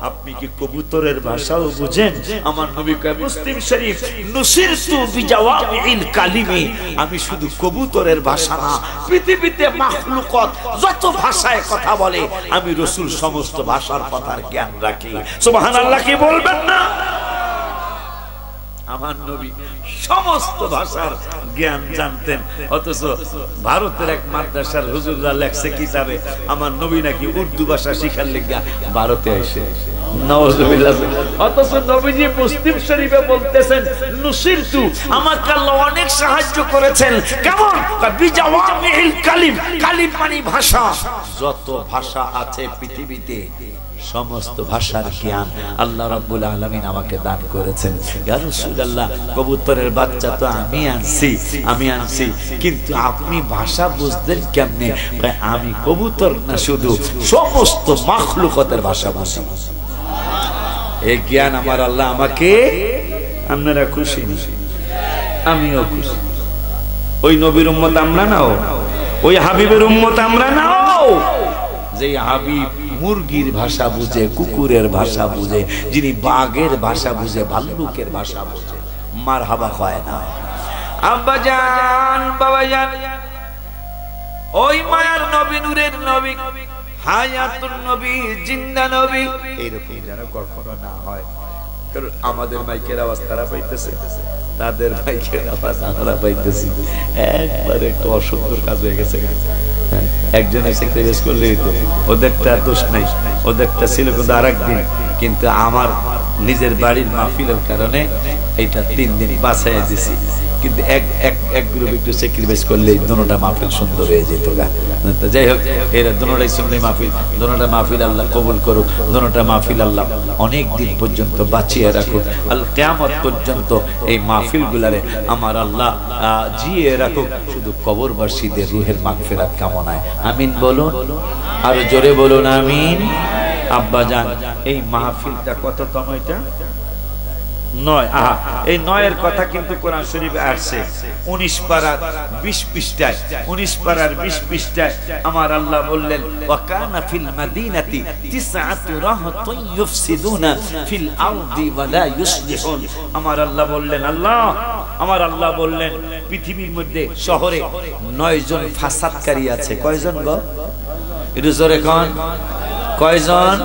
আপনি কি কবুতরের ভাষাও বুঝেন আমার নবী কয় মুসলিম শরীফ নুসিরতু বিজাওয়ামিল কালিমি আমি শুধু কবুতরের ভাষা না পৃথিবীতে মাখলুকাত যত ভাষায় কথা বলে আমি রাসূল সমস্ত ভাষার কথার জ্ঞান রাখি সুবহানাল্লাহ কি বলবেন না আমার নবী সমস্ত ভাষার জ্ঞান জানতেন অথচ ভারতের এক মাদ্রাসার হুজুররা লেখছে কিতাবে আমার নবী নাকি উর্দু ভাষা শিখার লেগা ভারতে এসে নাউজুবিল্লাহ অথচ নবীজি মুসলিম শরীফে বলতেছেন নুসিরতু আমাকে আল্লাহ অনেক সাহায্য করেছেন কেমন বিজাওয়ামিল কালিম কালিম মানে ভাষা যত ভাষা আছে পৃথিবীতে সমস্ত ভাষার জ্ঞান আল্লাহ রাব্বুল আলামিন আমাকে দান করেছেন ইয়া রাসূলুল্লাহ কবুতরের বাচ্চা তো আমি আনছি কিন্তু আপনি ভাষা বুঝলেন কেমনে আমি কবুতর না শুধু সমস্ত মাখলুকাতের ভাষা বুঝি এই জ্ঞান আমার আল্লাহ আমাকে আপনারা খুশি আমিও খুশি ওই নবীর উম্মত আমরা নাও ওই হাবিবের উম্মত আমরা নাও যে হাবিব মুরগির ভাষা বুঝে কুকুরের ভাষা বুঝে যিনি বাঘের ভাষা বুঝে ভাল্লুকের ভাষা বুঝে মারহাবা কয় না আব্বা জান বাবা জান ওই মায়ার নবী নূরের নবী হায়াতুন নবী জিন্দা নবী এরকম যেন কখনো না হয় কারণ আমাদের মাইকের আওয়াজ তারা পাইতেছে তাদের মাইকের আওয়াজ আমরা পাইতেছি একবারে একটা অসুন্দর কাজ হয়ে গেছে একজন এসে ক্রেস করলে ওদেরটা দোষ নাই ওদেরটা ছিল কিন্তু আরেকদিন কিন্তু আমার নিজের বাড়ির মাহফিলের কারণে এইটা 3 দিন বাঁচাইয়া দিছি কিন্তু এক গ্রুপ একটু স্যাক্রিফাইস করলে দুটোটা মাহফিল সুন্দর হয়ে যেত গা যাই হোক এরা দুটোটাই সুন্দর মাহফিল দুটোটা মাহফিল আল্লাহ কবুল করুক দুটোটা মাহফিল আল্লাহ অনেক দিন পর্যন্ত বাঁচিয়ে রাখুক আল্লাহ কিয়ামত পর্যন্ত এই মাহফিলগুলারে আমার আল্লাহ জিয়ে রাখুক শুধু কবরবাসীদের রুহের মাগফিরাত কামনায় আমিন বলুন আর জোরে বলুন আমিন আব্বা জান এই মাহফিলটা কততম এটা 9 এই 9 এর কথা কিন্তু কোরআন শরীফে আসছে 19 পারার 20 পৃষ্ঠায় 19 পারার 20 পৃষ্ঠায় আমার আল্লাহ বললেন ওয়া কানা ফিল মাদিনাতি তিসআতু রাহতুন ইউফসিদুনা ফিল আরদি ওয়া লা ইউসলিহুন আমার আল্লাহ বললেন পৃথিবীর মধ্যে শহরে 9 জন ফাসাদকারী আছে কয়জন গো একটু জোরে কোন কয়জন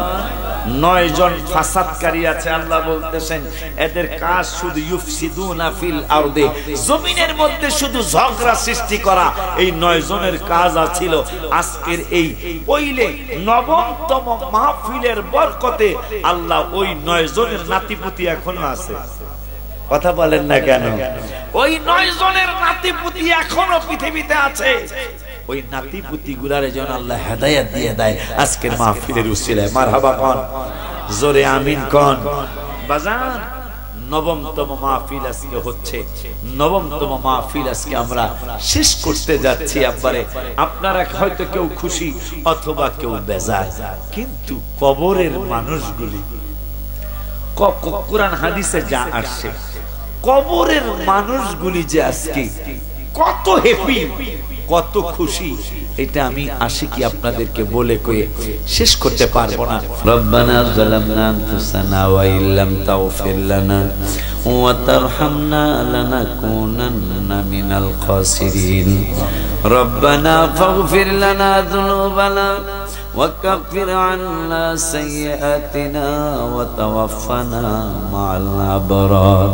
9 জন ফাসাদকারী আছে। আল্লাহ বলতেছেন এদের কাজ শুধু ইউফসিদুনা ফিল আরদি, জমিনের মধ্যে শুধু ঝগড়া সৃষ্টি করা। এই 9 জনের কাজ ছিল। আজকের এই পইলে নবমতম মাহফিলের বরকতে আল্লাহ ওই 9 জনের নাতিপুতি এখনো আছে। কথা বলেন না কেন? ওই 9 জনের নাতিপুতি এখনো পৃথিবীতে আছে। ওই নাতিপুতি গুলারে যেন আল্লাহ হেদায়েত দিয়ে দেয় আজকের মাহফিলের উসিলায়। মারহাবা কোন, জোরে আমিন কোন। বাজান, নবমতম মাহফিল আজকে হচ্ছে। নবমতম মাহফিল আজকে আমরা শেষ করতে যাচ্ছি। আব্বারে আপনারা হয়তো কেউ খুশি অথবা কেউ বেজার, কিন্তু কবরের মানুষগুলি, কোরআন হাদিসে যা আসছে, কবরের মানুষগুলি যে আজকে কত হ্যাপি, কত খুশি, এটা আমি আশিকি আপনাদেরকে বলে কয়ে শেষ করতে পারবো না। রব্বানা যালামনা আনফুসানা ওয়া ইল্লাম তাগফির লানা ওয়া তারহামনা লানাকুনান্না মিনাল খাসিরিন। রব্বানা ফাগফির লানা যুনুবানা ওয়া কাফির আন্না সাইয়্যাতিনা ওয়া তাওয়াফানা মা'আল আবরার।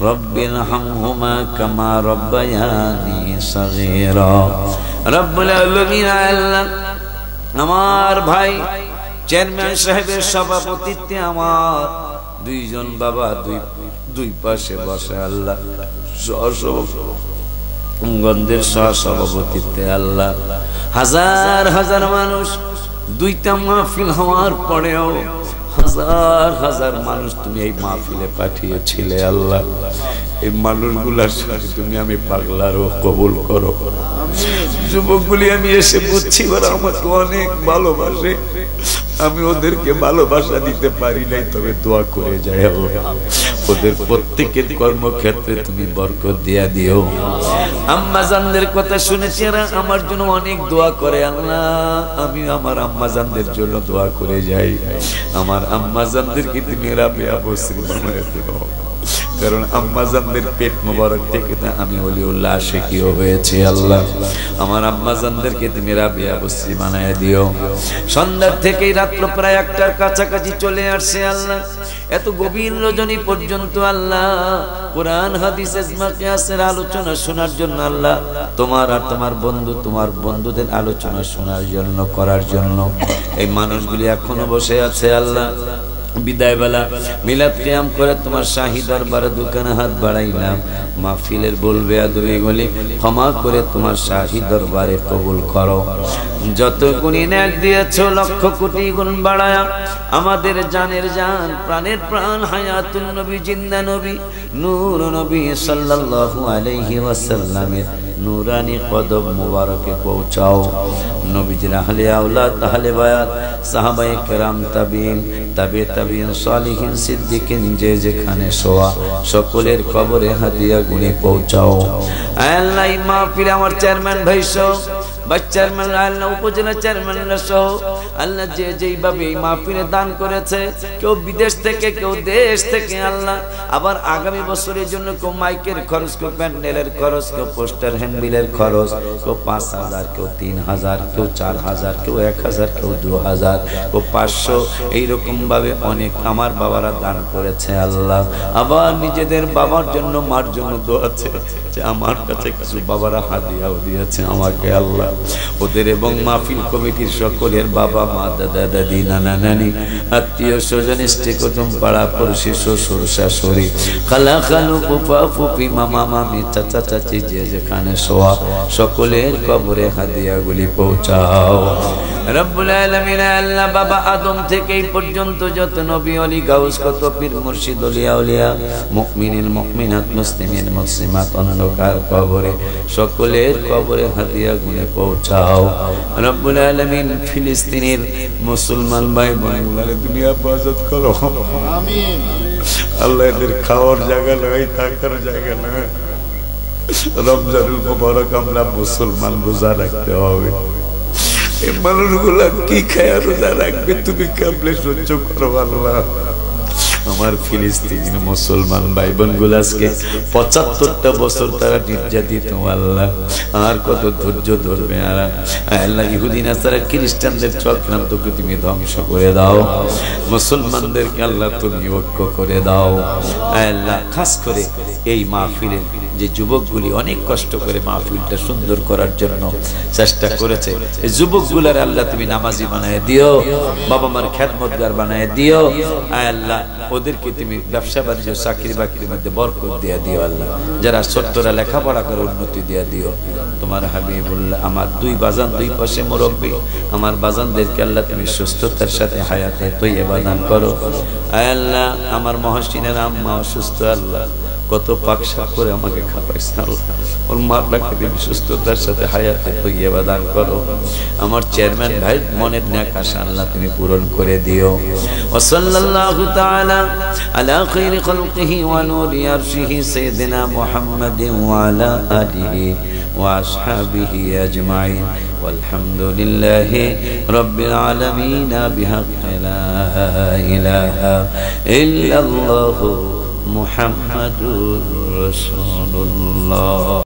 রব্বিরহামহুমা কামা রব্বায়ানি সগীরা। রব্বুল আলামিন, আল্লাহ আমার ভাই চেয়ারম্যান সাহেবের সভাপতিত্বে আমার 2 জন বাবা দুই পাশে বসে, আল্লাহ গন্ধের সহসভাপতিত্বে আল্লাহ হাজার হাজার মানুষ, 2টা মাহফিল হওয়ার পরেও হাজার হাজার মানুষ তুমি এই মাহফিলে পাঠিয়েছিলে। আল্লাহ এই মানুষগুলার সাথে তুমি আমি পাগলারও কবুল করো। যুবকগুলি আমি এসে বুঝছি ওরা আমাকে অনেক ভালোবাসে, আমি ওদেরকে ভালোবাসা দিতে পারি নাই, তবে দোয়া করে যাই আল্লাহ ওদের প্রত্যেকের কর্মক্ষেত্রে তুমি বরকত দিয়া দিও। আম্মা জানদের কথা শুনেছি, এরা আমার জন্য অনেক দোয়া করে। আল্লাহ আমি আমার আম্মা জানদের জন্য দোয়া করে যাই। আমার আম্মা জানদেরকে তুমি রাবিয়া বসরি বানায় দিও, কারণ আম্মা জানদের পেট মোবারক থেকে আমি ওলিউল্লাহ আশিকিও হয়েছি। আল্লাহ আমার আম্মা জানদেরকে তুমি রাবিয়া বসরি বানায় দিও। সন্ধ্যার থেকেই রাত্র প্রায় 1টার কাছাকাছি চলে আসছে। আল্লাহ এত গভীর রজনী পর্যন্ত আল্লাহ কোরআন হাদিস ইজমা কিয়াসের আলোচনা শোনার জন্য, আল্লাহ তোমার আর তোমার বন্ধুদের আলোচনা শোনার জন্য, করার জন্য এই মানুষগুলি এখনো বসে আছে। আল্লাহ বিদায় বেলা মিলাদ কিয়াম করে তোমার শাহী দরবারে দোকানে হাত বাড়াইলাম, মাহফিলের বলবে আদবি গলি ক্ষমা করে তোমার শাহী দরবারে কবুল করো। যত গুণী নেক দিয়েছো লক্ষ কোটি গুণ বাড়ায়া আমাদের জানের জান, প্রাণের প্রাণ হায়াতুন নবী, জিন্দা নবী, নূর নবী সাল্লাল্লাহু আলাইহি ওয়াসাল্লামের নূরানি কদম মুবারকে পৌঁছাও। নবীজির আহলে আওলাদ, আহলে বায়াত, সাহাবায়ে কেরাম, তাবিঈন, তাবিঈন, সালিহিন, সিদ্দিকিন যে যেখানে শোয়া সকলের কবরে হাদিয়া গুনি পৌঁছাও। আল্লাহ মাহফিলে আমার চেয়ারম্যান ভাই সহ, ভাইস চেয়ারম্যান, আল্লাহ উপজেলা চেয়ারম্যানরা সহ আল্লাহ যে যেইভাবে এই মাহফিলে দান করেছে, কেউ বিদেশ থেকে, কেউ দেশ থেকে, আল্লাহ আবার আগামী বছরের জন্য কেউ মাইকের খরচ, কেউ প্যান্ডেলের খরচ, কেউ পোস্টার হ্যান্ডবিলের খরচ, কেউ 5,000, কেউ 3,000, কেউ 4,000, কেউ 1,000, কেউ 2,000, কেউ 500, এইরকম ভাবে অনেক আমার বাবারা দান করেছে। আল্লাহ আবার নিজেদের বাবার জন্য, মার জন্য দোয়া আছে যে আমার কাছে কিছু বাবারা হাদিয়াও দিয়েছে আমাকে। আল্লাহ ওদের এবং মাহফিল কমিটির সকলের বাবা মা, দাদা দাদি, নানা নানি, আত্মীয় স্বজন, ইষ্টে কুটুম, পাড়া পড়শি, শ্বশুর শাশুড়ি, খালা খালু, ফুফা ফুফি, মামা মামি, চাচা চাচি যে যেখানে শোয়া সকলের কবরে হাদিয়াগুলি পৌঁছাও। রব্বুল আলামিন, আল্লাহ বাবা আদম থেকে এই পর্যন্ত যত নবী, ওলি, গাউস, কত পীর, মুর্শিদ, ওলিয়া উলিয়া, মুমিনিন মুমিনাত, মুসলিমিন মুসলিমাত অন্ধকার কবরে সকলের কবরে হাদিয়াগুলি পৌঁছাও। রব্বুল আলামিন ফিলিস্তিনের মুসলমান ভাই বোনগুলোকে তুমি হেফাজত করো। আমিন। আল্লাহ এদের খাওয়ার জায়গা নয়, থাকার জায়গা নয়। রমজানুল মুবারক আমরা মুসলমান রোজা রাখতে হবে। এই মানুষগুলা কি খায় রোজা রাখবে, তুমি কেমনে সহ্য করো? আল্লাহ আমার ফিলিস্তিনি মুসলমান ভাই বোনগুলো আজকে ৭৫টা বছর তারা নির্যাতিত আল্লাহ, আর কত ধৈর্য ধরবে? আর আল্লাহ ইহুদি নাসারা খ্রিস্টানদের চক্রান্তকে তুমি ধ্বংস করে দাও, মুসলমানদেরকে আল্লাহ তুমি ঐক্য করে দাও আল্লাহ। খাস করে এই মাহফিলের যে যুবকগুলি অনেক কষ্ট করে মাহফিলটা সুন্দর করার জন্য চেষ্টা করেছে, এই যুবকগুলার আল্লাহ তুমি নামাজি বানায় দিও, বাবা মার খেদমতগার বানায় দিও আল্লাহ। ওদেরকে তুমি ব্যবসা বাণিজ্য চাকরি বাকরির মধ্যে বরকত দিয়ে দিও আল্লাহ। যারা ছোট্টরা লেখাপড়া করে উন্নতি দিয়ে দিও। তোমার হাবিবুল্লাহ আমার দুই বাজান, দুই পাশে মুরব্বী, আমার বাজানদেরকে আল্লাহ তুমি সুস্থতার সাথে হায়াতে তৈয়বা দান করো আল্লাহ। আমার মহসিনের আম্মা অসুস্থ আল্লাহ, কত পাকশাক করে আমাকে খাওয়াইছে আল্লাহ, ওর মাটাকে তুমি সুস্থতার সাথে হায়াতে তৈয়বা দান করো। আমার চেয়ারম্যান ভাই মনের নেক আশা আল্লাহ তুমি পূরণ করে দিও। ওয়া সাল্লাল্লাহু তাআলা আলা খায়রি খালকিহি ওয়া নূরি আরশিহি সাইয়্যিদিনা মুহাম্মাদিন ওয়া আলা আলিহি ওয়া আসহাবিহি আজমাইন ওয়ালহামদুলিল্লাহি রাব্বিল আলামিন বিহাক্কি লা ইলাহা ইল্লাল্লাহু মুহাম্মাদুর রাসূলুল্লাহ।